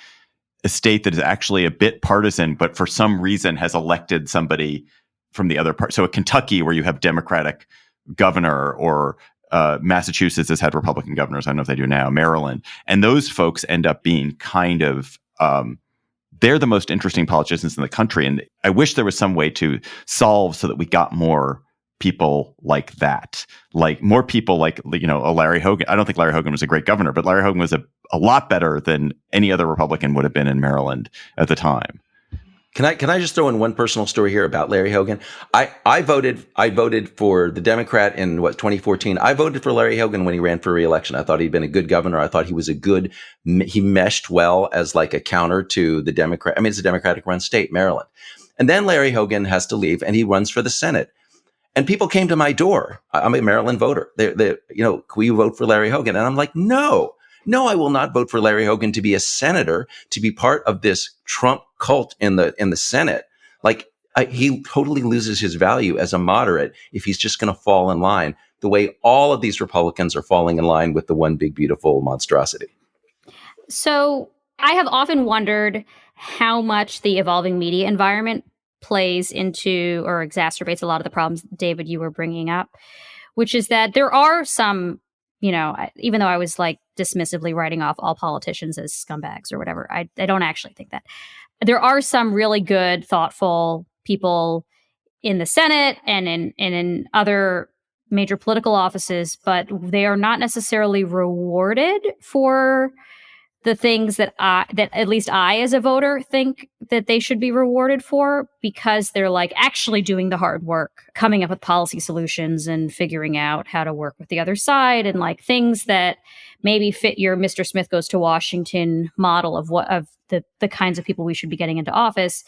a state that is actually a bit partisan, but for some reason has elected somebody from the other part. So at Kentucky, where you have Democratic governor, or Massachusetts has had Republican governors. I don't know if they do now. Maryland. And those folks end up being kind of, they're the most interesting politicians in the country. And I wish there was some way to solve so that we got more people like that, like more people like, a Larry Hogan. I don't think Larry Hogan was a great governor, but Larry Hogan was a lot better than any other Republican would have been in Maryland at the time.
Can I just throw in one personal story here about Larry Hogan? I voted for the Democrat in 2014. I voted for Larry Hogan when he ran for re-election. I thought he'd been a good governor. I thought he meshed well as like a counter to the Democrat. I mean, it's a Democratic run state, Maryland. And then Larry Hogan has to leave and he runs for the Senate. And people came to my door. I'm a Maryland voter. Can we vote for Larry Hogan? And I'm like, no, I will not vote for Larry Hogan to be a senator, to be part of this Trump cult in the Senate. Like, he totally loses his value as a moderate if he's just going to fall in line the way all of these Republicans are falling in line with the one big, beautiful monstrosity.
So I have often wondered how much the evolving media environment plays into or exacerbates a lot of the problems, David, you were bringing up, which is that there are some, even though I was like dismissively writing off all politicians as scumbags or whatever, I don't actually think that. There are some really good, thoughtful people in the Senate and in other major political offices, but they are not necessarily rewarded for the things that at least I as a voter think that they should be rewarded for, because they're like actually doing the hard work, coming up with policy solutions and figuring out how to work with the other side, and like things that maybe fit your Mr. Smith Goes to Washington model of the kinds of people we should be getting into office,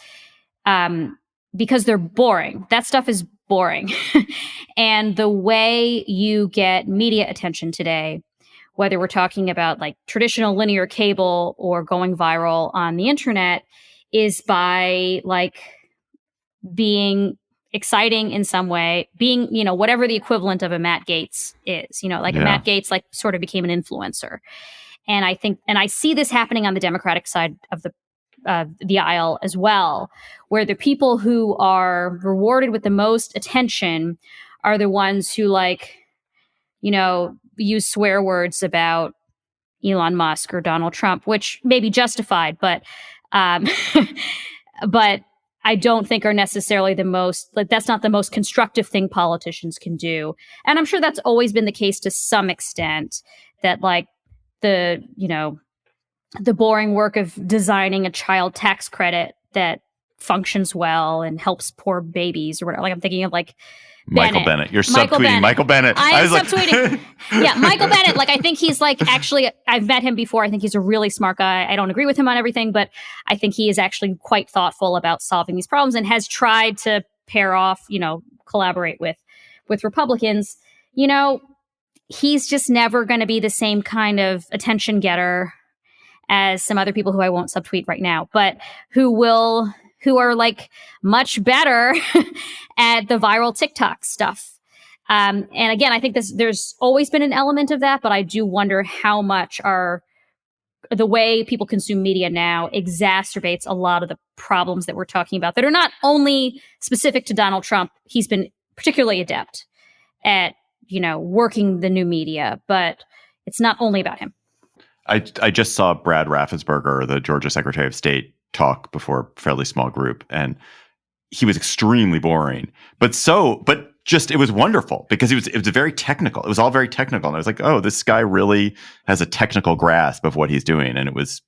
because they're boring. That stuff is boring. And the way you get media attention today, whether we're talking about like traditional linear cable or going viral on the internet, is by like being exciting in some way, being, whatever the equivalent of a Matt Gaetz is, Matt Gaetz like sort of became an influencer. And I see this happening on the Democratic side of the aisle as well, where the people who are rewarded with the most attention are the ones who use swear words about Elon Musk or Donald Trump, which may be justified, but but I don't think are necessarily the most, that's not the most constructive thing politicians can do. And I'm sure that's always been the case to some extent, that the boring work of designing a child tax credit that functions well and helps poor babies or whatever. I'm thinking of
Michael Bennett. You're subtweeting Michael Bennett.
I am subtweeting. Yeah, Michael Bennett. I think he's actually, I've met him before. I think he's a really smart guy. I don't agree with him on everything, but I think he is actually quite thoughtful about solving these problems and has tried to pair off, collaborate with Republicans. He's just never going to be the same kind of attention getter as some other people who I won't subtweet right now, but who are much better at the viral TikTok stuff. And again, I think there's always been an element of that, but I do wonder how much the way people consume media now exacerbates a lot of the problems that we're talking about that are not only specific to Donald Trump. He's been particularly adept at, working the new media, but it's not only about him.
I just saw Brad Raffensperger, the Georgia Secretary of State, talk before a fairly small group, and he was extremely boring, but it was wonderful because it was very technical. It was all very technical. And I was like, oh, this guy really has a technical grasp of what he's doing. And it was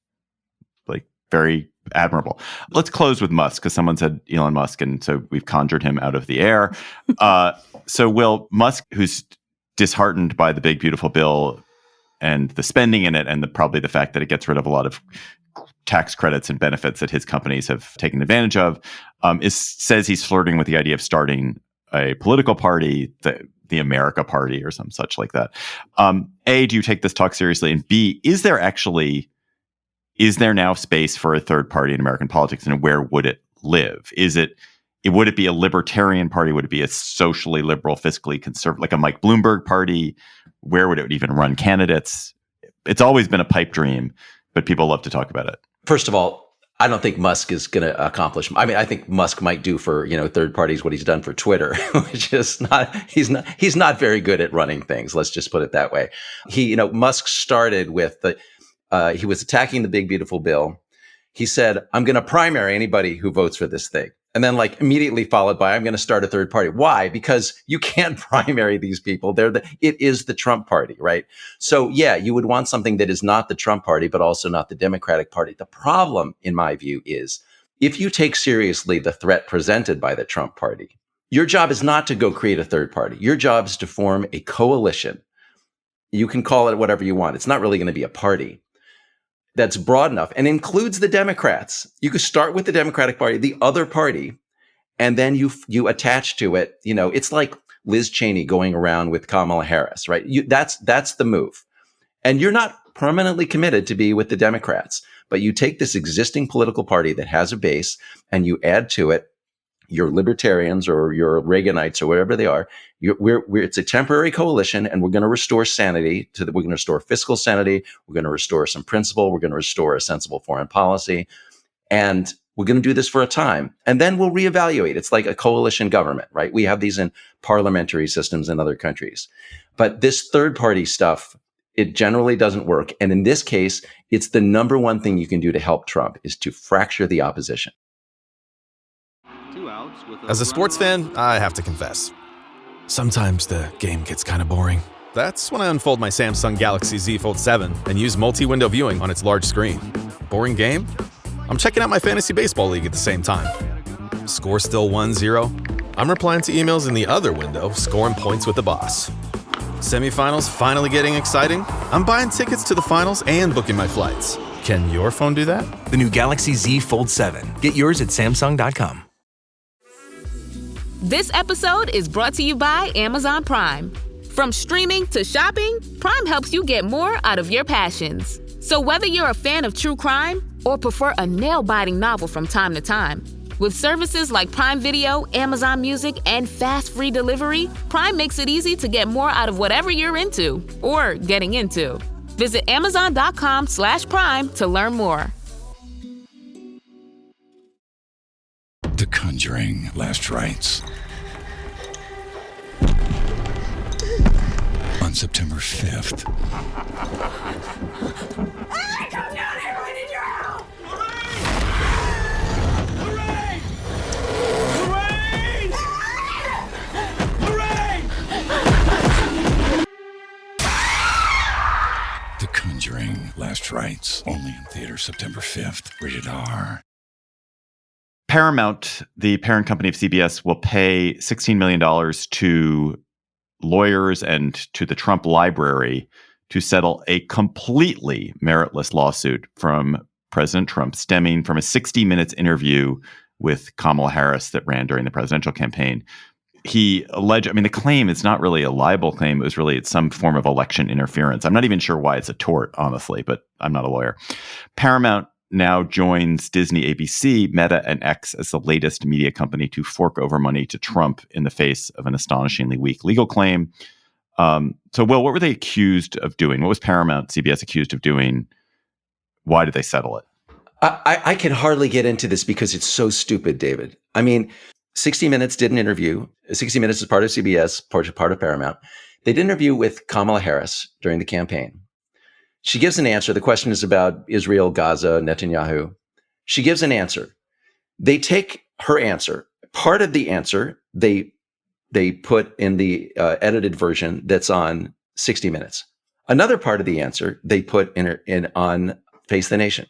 very admirable. Let's close with Musk, because someone said Elon Musk, and so we've conjured him out of the air. So Will, Musk, who's disheartened by the big, beautiful bill and the spending in it, and probably the fact that it gets rid of a lot of tax credits and benefits that his companies have taken advantage of, says he's flirting with the idea of starting a political party, the America Party or some such like that. A, do you take this talk seriously? And B, is there now space for a third party in American politics, and where would it live? Would it be a libertarian party? Would it be a socially liberal, fiscally conservative, like a Mike Bloomberg party? Where would it even run candidates? It's always been a pipe dream, but people love to talk about it.
First of all, I don't think Musk is going to accomplish. I mean, I think Musk might do for, third parties what he's done for Twitter, which is he's not very good at running things. Let's just put it that way. Musk started with he was attacking the big, beautiful bill. He said, I'm going to primary anybody who votes for this thing. And then immediately followed by, I'm going to start a third party. Why? Because you can't primary these people. It is the Trump party, right? So yeah, you would want something that is not the Trump party, but also not the Democratic Party. The problem, in my view, is if you take seriously the threat presented by the Trump party, your job is not to go create a third party. Your job is to form a coalition. You can call it whatever you want. It's not really going to be a party that's broad enough and includes the Democrats. You could start with the Democratic Party, the other party, and then you attach to it. It's like Liz Cheney going around with Kamala Harris, right? That's the move. And you're not permanently committed to be with the Democrats, but you take this existing political party that has a base and you add to it your libertarians or your Reaganites or whatever they are. It's a temporary coalition, and we're going to restore sanity we're going to restore fiscal sanity. We're going to restore some principle. We're going to restore a sensible foreign policy. And we're going to do this for a time, and then we'll reevaluate. It's like a coalition government, right? We have these in parliamentary systems in other countries. But this third party stuff, it generally doesn't work. And in this case, it's the number one thing you can do to help Trump is to fracture the opposition.
As a sports fan, I have to confess, sometimes the game gets kind of boring. That's when I unfold my Samsung Galaxy Z Fold 7 and use multi-window viewing on its large screen. Boring game? I'm checking out my fantasy baseball league at the same time. Score still 1-0? I'm replying to emails in the other window, scoring points with the boss. Semifinals finally getting exciting? I'm buying tickets to the finals and booking my flights. Can your phone do that?
The new Galaxy Z Fold 7. Get yours at Samsung.com.
This episode is brought to you by Amazon Prime. From streaming to shopping, Prime helps you get more out of your passions. So whether you're a fan of true crime or prefer a nail-biting novel from time to time, with services like Prime Video, Amazon Music, and fast free delivery, Prime makes it easy to get more out of whatever you're into or getting into. Visit Amazon.com/Prime to learn more.
The Conjuring Last Rites. On September 5th.
Come down here, I need your help!
The Conjuring Last Rites. Only in theaters September 5th. Rated R.
Paramount, the parent company of CBS, will pay $16 million to lawyers and to the Trump library to settle a completely meritless lawsuit from President Trump stemming from a 60 Minutes interview with Kamala Harris that ran during the presidential campaign. He alleged, the claim is not really a libel claim. It's some form of election interference. I'm not even sure why it's a tort, honestly, but I'm not a lawyer. Paramount now joins Disney, ABC, Meta, and X as the latest media company to fork over money to Trump in the face of an astonishingly weak legal claim. So, Will, what were they accused of doing? What was Paramount, CBS accused of doing? Why did they settle it?
I can hardly get into this because it's so stupid, David. 60 Minutes did an interview. 60 Minutes is part of CBS, part of Paramount. They did an interview with Kamala Harris during the campaign. She gives an answer. The question is about Israel, Gaza, Netanyahu. She gives an answer. They take her answer. Part of the answer they put in the edited version that's on 60 Minutes. Another part of the answer they put in on Face the Nation.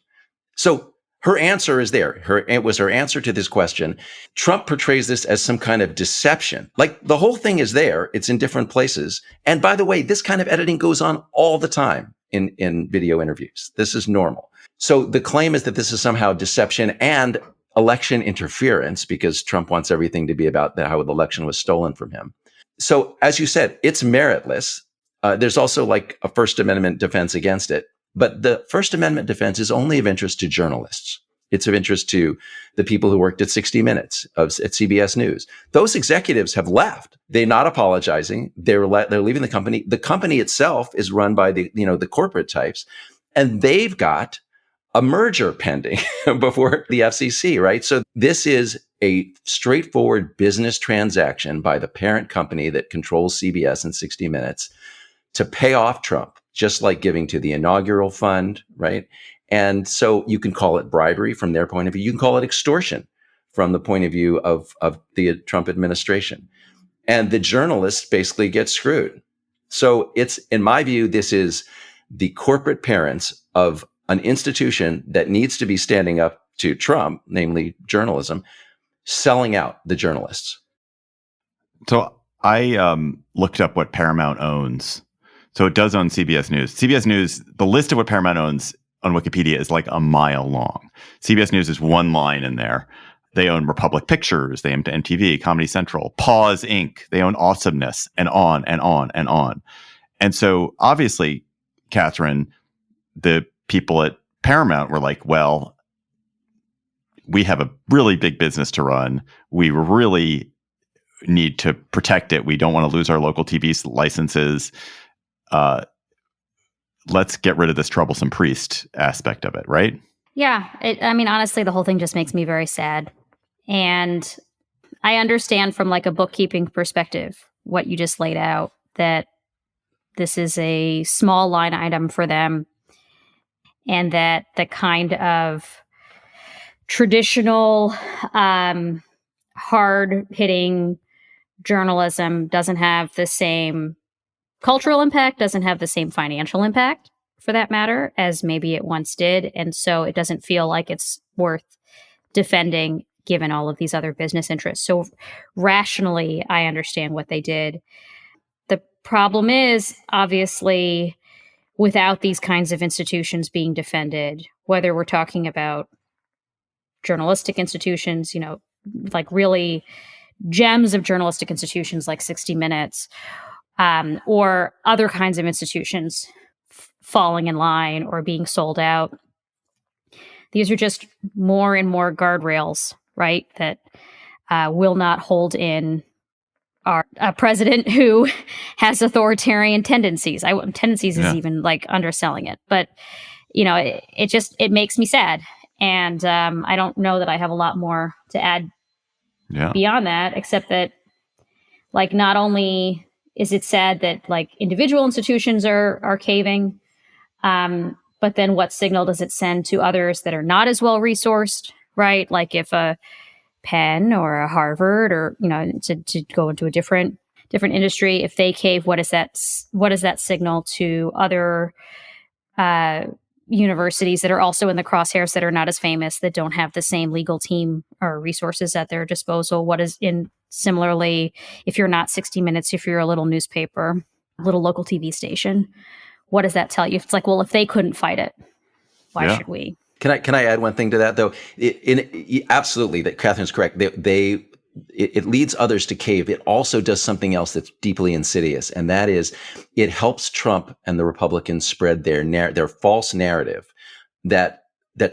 So Her answer is there. It was her answer to this question. Trump portrays this as some kind of deception. Like the whole thing is there. It's in different places. And by the way, this kind of editing goes on all the time in video interviews. This is normal. So the claim is that this is somehow deception and election interference because Trump wants everything to be about how the election was stolen from him. So as you said, it's meritless. There's also like a First Amendment defense against it. But the First Amendment defense is only of interest to journalists. It's of interest to the people who worked at 60 Minutes at CBS News. Those executives have left. They're not apologizing. They're leaving the company. The company itself is run by the corporate types, and they've got a merger pending before the FCC, right? So this is a straightforward business transaction by the parent company that controls CBS and 60 Minutes to pay off Trump, just like giving to the inaugural fund, right? And so you can call it bribery from their point of view. You can call it extortion from the point of view of the Trump administration. And the journalists basically get screwed. So it's, in my view, this is the corporate parents of an institution that needs to be standing up to Trump, namely journalism, selling out the journalists.
So I looked up what Paramount owns. So it does own CBS News. CBS News, the list of what Paramount owns on Wikipedia is like a mile long. CBS News is one line in there. They own Republic Pictures. They own MTV, Comedy Central, Pause Inc. They own Awesomeness, and on and on and on. And so obviously, Catherine, the people at Paramount were like, well, we have a really big business to run. We really need to protect it. We don't want to lose our local TV licenses. Let's get rid of this troublesome priest aspect of it, right?
Yeah. Honestly, the whole thing just makes me very sad. And I understand from like a bookkeeping perspective, what you just laid out, that this is a small line item for them. And that the kind of traditional, hard-hitting journalism doesn't have the same cultural impact, doesn't have the same financial impact, for that matter, as maybe it once did. And so it doesn't feel like it's worth defending, given all of these other business interests. So rationally, I understand what they did. The problem is, obviously, without these kinds of institutions being defended, whether we're talking about journalistic institutions, like really gems of journalistic institutions like 60 Minutes, or other kinds of institutions falling in line or being sold out. These are just more and more guardrails, right, that will not hold in a president who has authoritarian tendencies. Tendencies is even like underselling it, but it makes me sad, and I don't know that I have a lot more to add beyond that, except that like not only is it sad that like individual institutions are caving, but then what signal does it send to others that are not as well resourced, right? Like if a Penn or a Harvard or, to go into a different industry, if they cave, what is that signal to other universities that are also in the crosshairs that are not as famous, that don't have the same legal team or resources at their disposal? Similarly, if you're not 60 Minutes, if you're a little newspaper, little local TV station, what does that tell you? It's like, well, if they couldn't fight it, why should we?
Can I add one thing to that, though? Absolutely, that Catherine's correct. It leads others to cave. It also does something else that's deeply insidious, and that is it helps Trump and the Republicans spread their false narrative that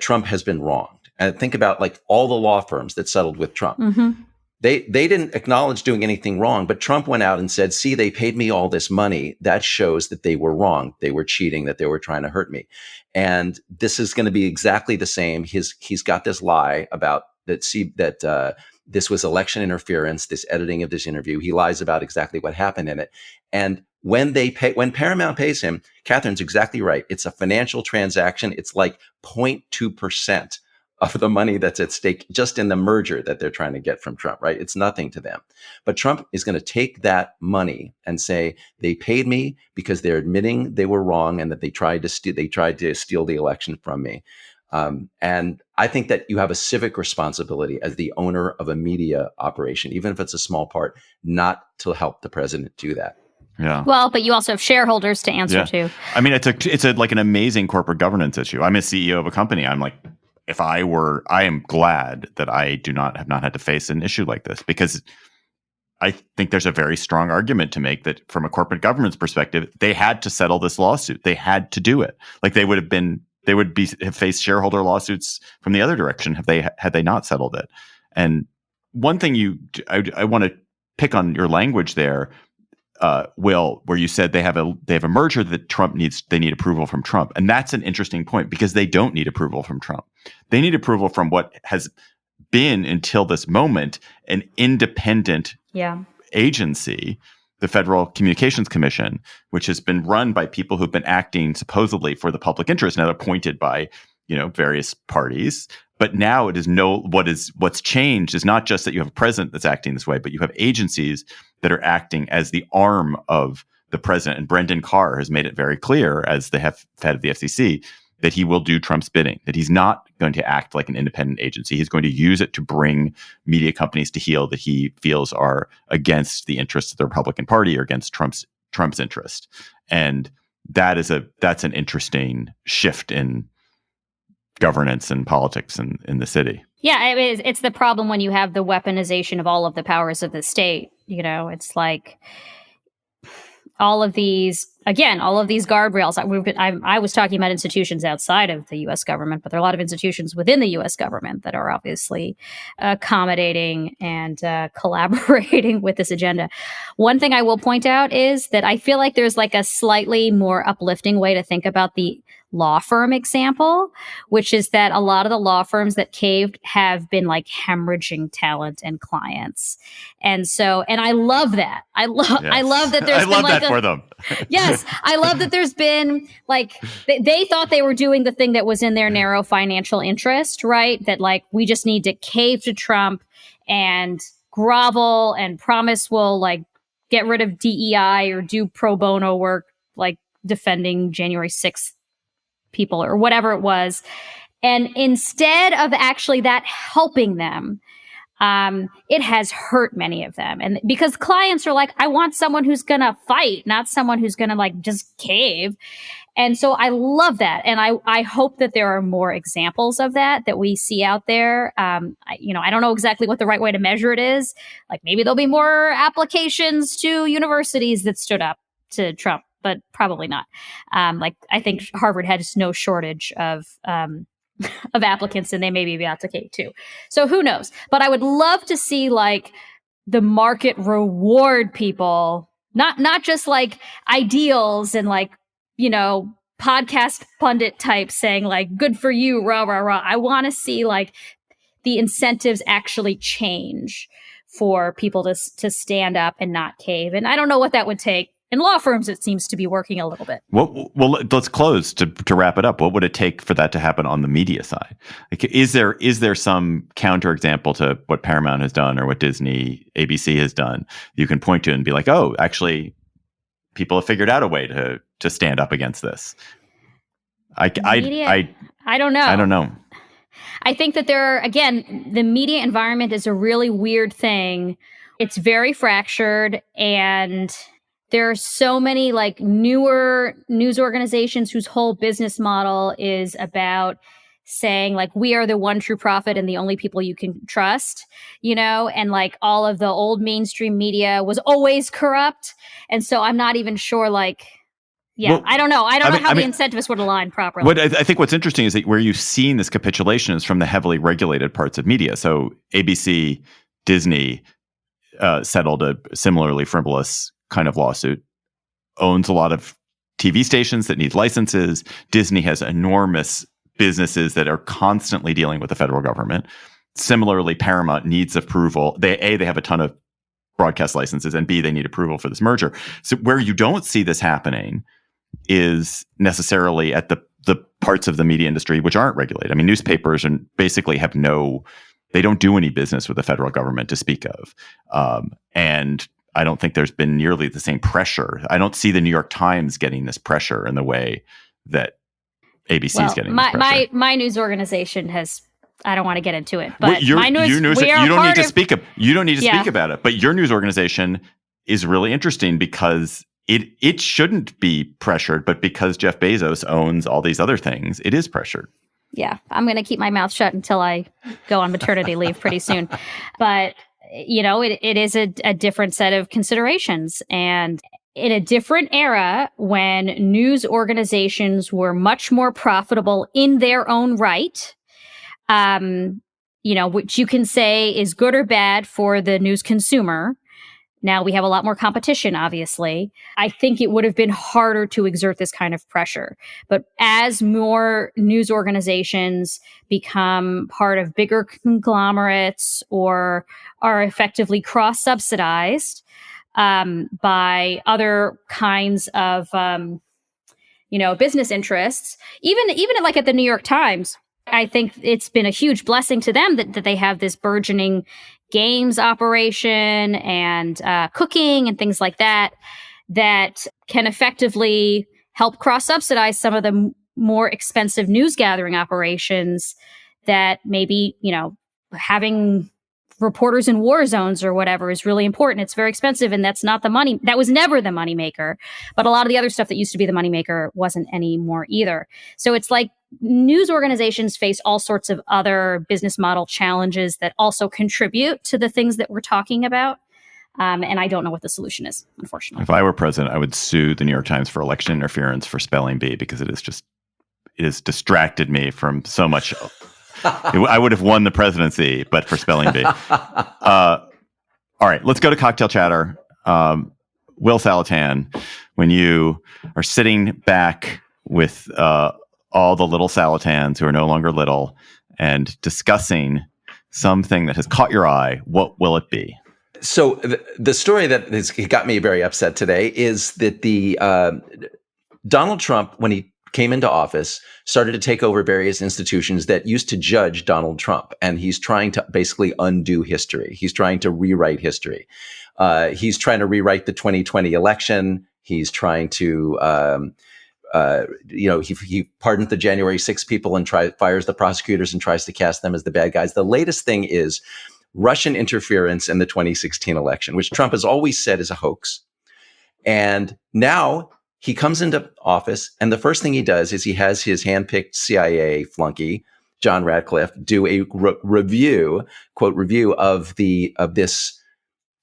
Trump has been wronged. And think about like all the law firms that settled with Trump. Mm-hmm. They didn't acknowledge doing anything wrong, but Trump went out and said, see, they paid me all this money. That shows that they were wrong. They were cheating, that they were trying to hurt me. And this is going to be exactly the same. He's got this lie about that this was election interference, this editing of this interview. He lies about exactly what happened in it. And when Paramount pays him, Catherine's exactly right. It's a financial transaction. It's like 0.2% of the money that's at stake just in the merger that they're trying to get from Trump, right? It's nothing to them. But Trump is going to take that money and say, they paid me because they're admitting they were wrong and that they tried to steal the election from me. And I think that you have a civic responsibility as the owner of a media operation, even if it's a small part, not to help the president do that.
Yeah.
Well, but you also have shareholders to answer to.
I mean, it's like an amazing corporate governance issue. I'm a CEO of a company. I'm like, I am glad that I have not had to face an issue like this, because I think there's a very strong argument to make that from a corporate governance perspective, they had to settle this lawsuit. They had to do it. Like they would have faced shareholder lawsuits from the other direction had they not settled it. And one thing I want to pick on your language there, Will, where you said they have a merger that they need approval from Trump. And that's an interesting point, because they don't need approval from Trump. They need approval from what has been, until this moment, an independent agency, the Federal Communications Commission, which has been run by people who've been acting supposedly for the public interest, now appointed by, various parties. But now it is what's changed is not just that you have a president that's acting this way, but you have agencies that are acting as the arm of the president. And Brendan Carr has made it very clear, as the head of the FCC, that he will do Trump's bidding, that he's not going to act like an independent agency. He's going to use it to bring media companies to heel that he feels are against the interests of the Republican Party or against Trump's interest. And that's an interesting shift in governance and politics in the city.
Yeah, it's the problem when you have the weaponization of all of the powers of the state. It's like all of these guardrails. I was talking about institutions outside of the U.S. government, but there are a lot of institutions within the U.S. government that are obviously accommodating and collaborating with this agenda. One thing I will point out is that I feel like there's like a slightly more uplifting way to think about the law firm example, which is that a lot of the law firms that caved have been like hemorrhaging talent and clients. And I love that. I love that there's been like
for them.
Yes. I love that there's been like, they thought they were doing the thing that was in their narrow financial interest, right? That like, we just need to cave to Trump and grovel and promise we'll like get rid of DEI or do pro bono work, like defending January 6th people or whatever it was. And instead of actually that helping them, it has hurt many of them. And because clients are like, I want someone who's going to fight, not someone who's going to like just cave. And so I love that. And I hope that there are more examples of that we see out there. I don't know exactly what the right way to measure it is. Like maybe there'll be more applications to universities that stood up to Trump, but probably not. I think Harvard has no shortage of applicants, and they may be about to cave too. So who knows? But I would love to see like the market reward people, not just like ideals and like, podcast pundit types saying like, good for you, rah, rah, rah. I want to see like the incentives actually change for people to stand up and not cave. And I don't know what that would take. In law firms, it seems to be working a little bit.
Well, let's close to wrap it up. What would it take for that to happen on the media side? Like, is there some counterexample to what Paramount has done or what Disney, ABC has done you can point to and be like, oh, actually, people have figured out a way to stand up against this? I don't know.
I don't know. I think that the media environment is a really weird thing. It's very fractured, and there are so many like newer news organizations whose whole business model is about saying like, we are the one true prophet and the only people you can trust, and like all of the old mainstream media was always corrupt. And so I'm not even sure I don't know. I don't know how the incentives would align properly.
I think what's interesting is that where you've seen this capitulation is from the heavily regulated parts of media. So ABC, Disney settled a similarly frivolous kind of lawsuit, owns a lot of TV stations that need licenses. Disney has enormous businesses that are constantly dealing with the federal government. Similarly, Paramount needs approval. They have a ton of broadcast licenses, and B, they need approval for this merger. So where you don't see this happening is necessarily at the parts of the media industry which aren't regulated. I mean, newspapers basically they don't do any business with the federal government to speak of. And I don't think there's been nearly the same pressure. I don't see the New York Times getting this pressure in the way that ABC's getting this pressure.
My news organization has. I don't want to get into it, but
you don't need to speak
about
it. But your news organization is really interesting because it shouldn't be pressured, but because Jeff Bezos owns all these other things, it is pressured.
Yeah, I'm going to keep my mouth shut until I go on maternity leave pretty soon. But it is a different set of considerations, and in a different era when news organizations were much more profitable in their own right. Which you can say is good or bad for the news consumer. Now we have a lot more competition, obviously. I think it would have been harder to exert this kind of pressure. But as more news organizations become part of bigger conglomerates or are effectively cross-subsidized by other kinds of, business interests, even like at the New York Times, I think it's been a huge blessing to them that they have this burgeoning games operation and cooking and things like that can effectively help cross-subsidize some of the more expensive news gathering operations that maybe, having reporters in war zones or whatever is really important. It's very expensive, and that's not the money. That was never the moneymaker. But a lot of the other stuff that used to be the moneymaker wasn't anymore either. So it's like news organizations face all sorts of other business model challenges that also contribute to the things that we're talking about. And I don't know what the solution is, unfortunately.
If I were president, I would sue the New York Times for election interference for spelling bee, because it has distracted me from so much. I would have won the presidency, but for spelling bee. All right, let's go to cocktail chatter. Will Saletan, when you are sitting back with all the little Saletans who are no longer little and discussing something that has caught your eye, what will it be?
So the story that has got me very upset today is that the Donald Trump, when he came into office, started to take over various institutions that used to judge Donald Trump. And he's trying to basically undo history. He's trying to rewrite history. He's trying to rewrite the 2020 election. He's trying to, he pardoned the January 6 people and fires the prosecutors and tries to cast them as the bad guys. The latest thing is Russian interference in the 2016 election, which Trump has always said is a hoax. And now he comes into office, and the first thing he does is he has his handpicked CIA flunky, John Ratcliffe, do a review of this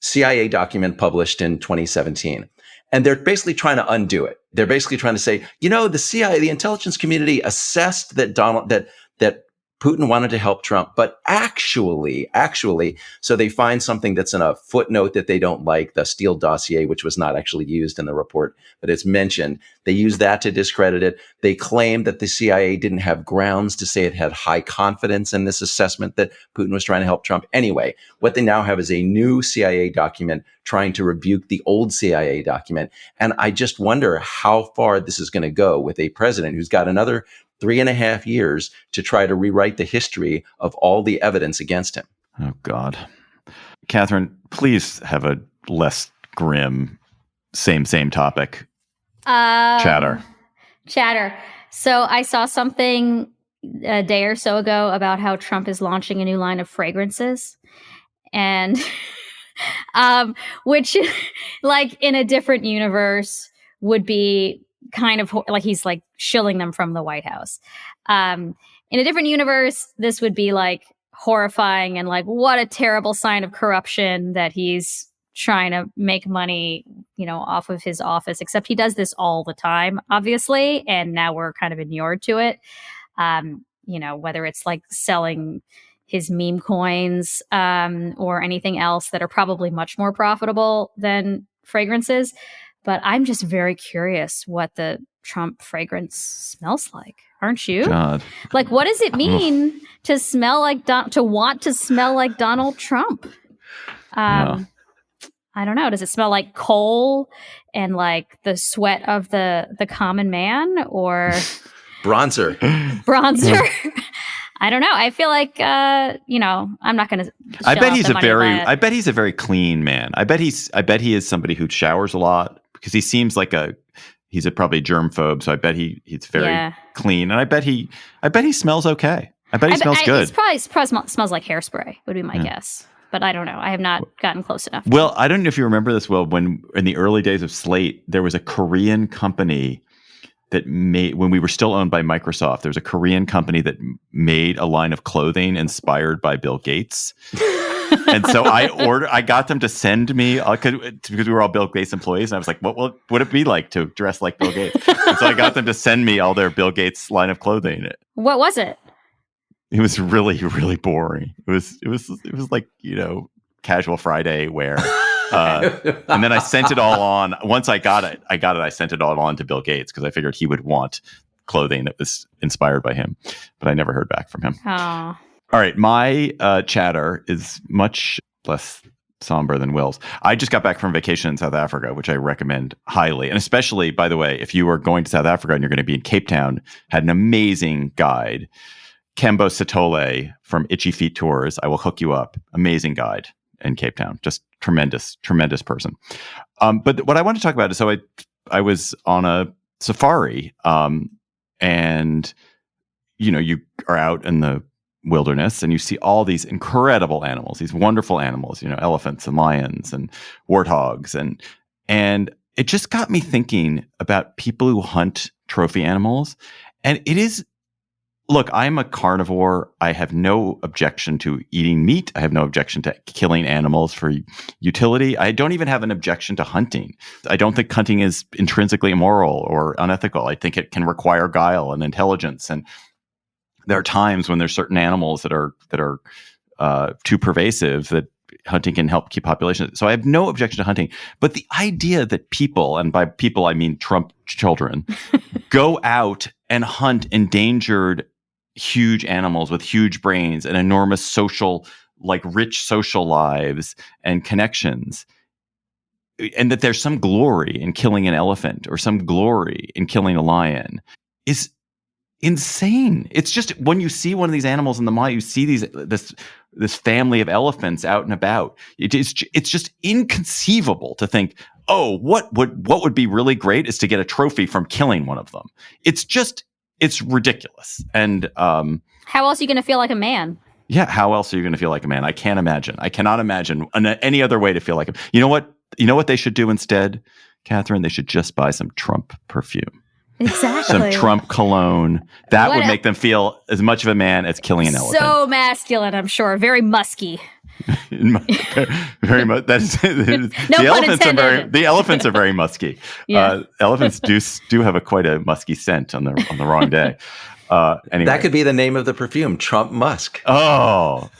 CIA document published in 2017. And they're basically trying to undo it. They're basically trying to say, the CIA, the intelligence community assessed that that Putin wanted to help Trump, but actually, so they find something that's in a footnote that they don't like, the Steele dossier, which was not actually used in the report, but it's mentioned. They use that to discredit it. They claim that the CIA didn't have grounds to say it had high confidence in this assessment that Putin was trying to help Trump. Anyway, what they now have is a new CIA document trying to rebuke the old CIA document. And I just wonder how far this is going to go with a president who's got another 3.5 years to try to rewrite the history of all the evidence against him.
Oh, God. Catherine, please have a less grim, same topic. Chatter.
So I saw something a day or so ago about how Trump is launching a new line of fragrances. And which, like, in a different universe would be kind of like he's like shilling them from the White House. In a different universe, this would be like horrifying and like, what a terrible sign of corruption that he's trying to make money, off of his office, except he does this all the time, obviously. And now we're kind of inured to it. Whether it's like selling his meme coins, or anything else that are probably much more profitable than fragrances. But I'm just very curious what the Trump fragrance smells like. Aren't you?
God.
Like, what does it mean to smell like to want to smell like Donald Trump? I don't know. Does it smell like coal and like the sweat of the common man, or
bronzer?
I don't know. I feel like I'm not going to.
I bet he's a very clean man. I bet he is somebody who showers a lot, because he seems like he's probably germphobe, so I bet he's very clean, and I bet he smells okay. I bet he smells good.
He probably smells like hairspray, would be my guess. But I don't know. I have not gotten close enough.
Well, I don't know if you remember this, Will, when in the early days of Slate, there was a Korean company that made, when we were still owned by Microsoft, there was a Korean company that made a line of clothing inspired by Bill Gates. And so I got them to send me, because we were all Bill Gates employees, and I was like, what would it be like to dress like Bill Gates? And so I got them to send me all their Bill Gates line of clothing.
What was it?
It was really, really boring. It was like, casual Friday wear. And then I sent it all on. Once I got it, I sent it all on to Bill Gates because I figured he would want clothing that was inspired by him. But I never heard back from him.
Oh.
All right. My chatter is much less somber than Will's. I just got back from vacation in South Africa, which I recommend highly. And especially, by the way, if you are going to South Africa and you're going to be in Cape Town, had an amazing guide. Kembo Sitole from Itchy Feet Tours. I will hook you up. Amazing guide in Cape Town. Just tremendous person. But what I want to talk about is, so I was on a safari, and you are out in the wilderness and you see all these incredible animals, these wonderful animals, elephants and lions and warthogs, and it just got me thinking about people who hunt trophy animals. And it is, look, I'm a carnivore. I have no objection to eating meat. I have no objection to killing animals for utility. I don't even have an objection to hunting. I don't think hunting is intrinsically immoral or unethical. I think it can require guile and intelligence. And there are times when there's certain animals that are too pervasive that hunting can help keep populations. So I have no objection to hunting. But the idea that people, and by people I mean Trump children, go out and hunt endangered huge animals with huge brains and enormous social, like rich social lives and connections, and that there's some glory in killing an elephant or some glory in killing a lion is insane. It's just, when you see one of these animals in the mall, you see this family of elephants out and about. It's just inconceivable to think, oh, what would be really great is to get a trophy from killing one of them. It's ridiculous. And
how else are you going to feel like a man?
Yeah, how else are you going to feel like a man? I can't imagine. I cannot imagine any other way to feel like him. You know what? You know what they should do instead, Catherine? They should just buy some Trump perfume.
Exactly.
Some Trump cologne. That would make them feel as much of a man as killing an elephant.
So masculine, I'm sure. Very musky.
Very much.
No pun intended.
The elephants are very musky. Yeah. Elephants do have quite a musky scent on the wrong day. Anyway,
that could be the name of the perfume, Trump Musk.
Oh,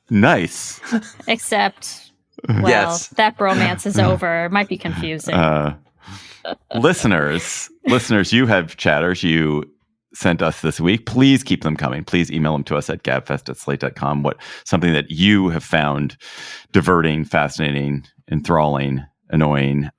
nice.
Except, that bromance is over. It might be confusing.
Listeners, you have chatters you sent us this week. Please keep them coming. Please email them to us at gabfest@slate.com. Something that you have found diverting, fascinating, enthralling, annoying,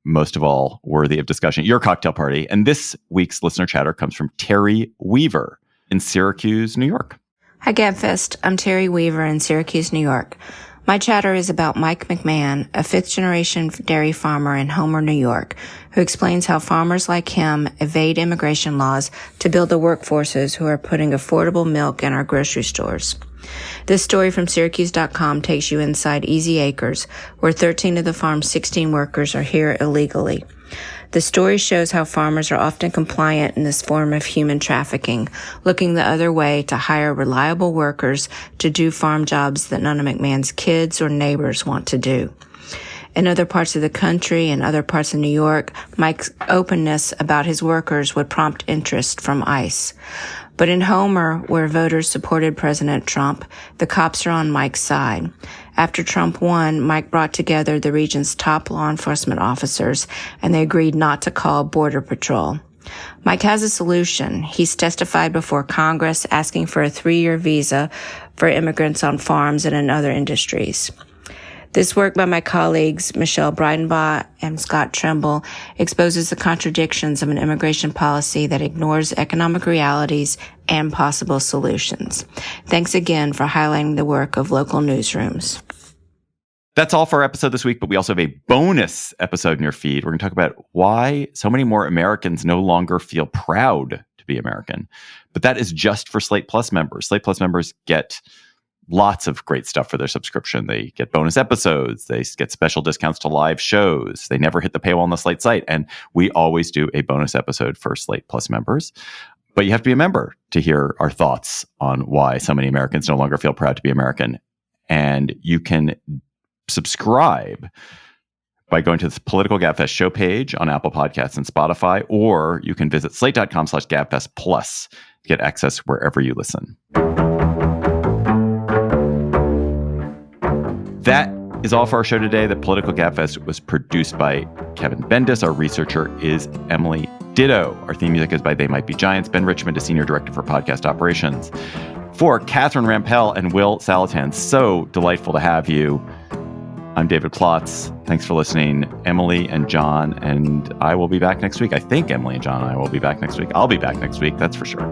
most of all, worthy of discussion. Your cocktail party. And this week's listener chatter comes from Terry Weaver in Syracuse, New York.
Hi, Gabfest. I'm Terry Weaver in Syracuse, New York. My chatter is about Mike McMahon, a fifth-generation dairy farmer in Homer, New York, who explains how farmers like him evade immigration laws to build the workforces who are putting affordable milk in our grocery stores. This story from Syracuse.com takes you inside Easy Acres, where 13 of the farm's 16 workers are here illegally. The story shows how farmers are often compliant in this form of human trafficking, looking the other way to hire reliable workers to do farm jobs that none of McMahon's kids or neighbors want to do. In other parts of the country and other parts of New York, Mike's openness about his workers would prompt interest from ICE. But in Homer, where voters supported President Trump, the cops are on Mike's side. After Trump won, Mike brought together the region's top law enforcement officers, and they agreed not to call Border Patrol. Mike has a solution. He's testified before Congress asking for a 3-year visa for immigrants on farms and in other industries. This work by my colleagues, Michelle Breidenbach and Scott Trimble, exposes the contradictions of an immigration policy that ignores economic realities and possible solutions. Thanks again for highlighting the work of local newsrooms.
That's all for our episode this week, but we also have a bonus episode in your feed. We're going to talk about why so many more Americans no longer feel proud to be American. But that is just for Slate Plus members. Slate Plus members get lots of great stuff for their subscription. They get bonus episodes. They get special discounts to live shows. They never hit the paywall on the Slate site. And we always do a bonus episode for Slate Plus members. But you have to be a member to hear our thoughts on why so many Americans no longer feel proud to be American. And you can subscribe by going to the Political Gabfest show page on Apple Podcasts and Spotify, or you can visit slate.com/Gabfest Plus to get access wherever you listen. That is all for our show today. The Political Gabfest was produced by Kevin Bendis. Our researcher is Emily Ditto. Our theme music is by They Might Be Giants. Ben Richmond is Senior Director for Podcast Operations. For Catherine Rampell and Will Saletan, so delightful to have you. I'm David Plotz. Thanks for listening. Emily and John and I will be back next week. I think Emily and John and I will be back next week. I'll be back next week, that's for sure.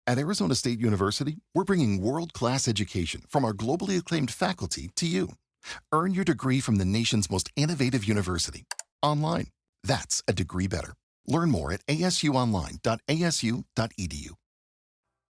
At Arizona State University, we're bringing world-class education from our globally acclaimed faculty to you. Earn your degree from the nation's most innovative university. Online. That's a degree better. Learn more at asuonline.asu.edu.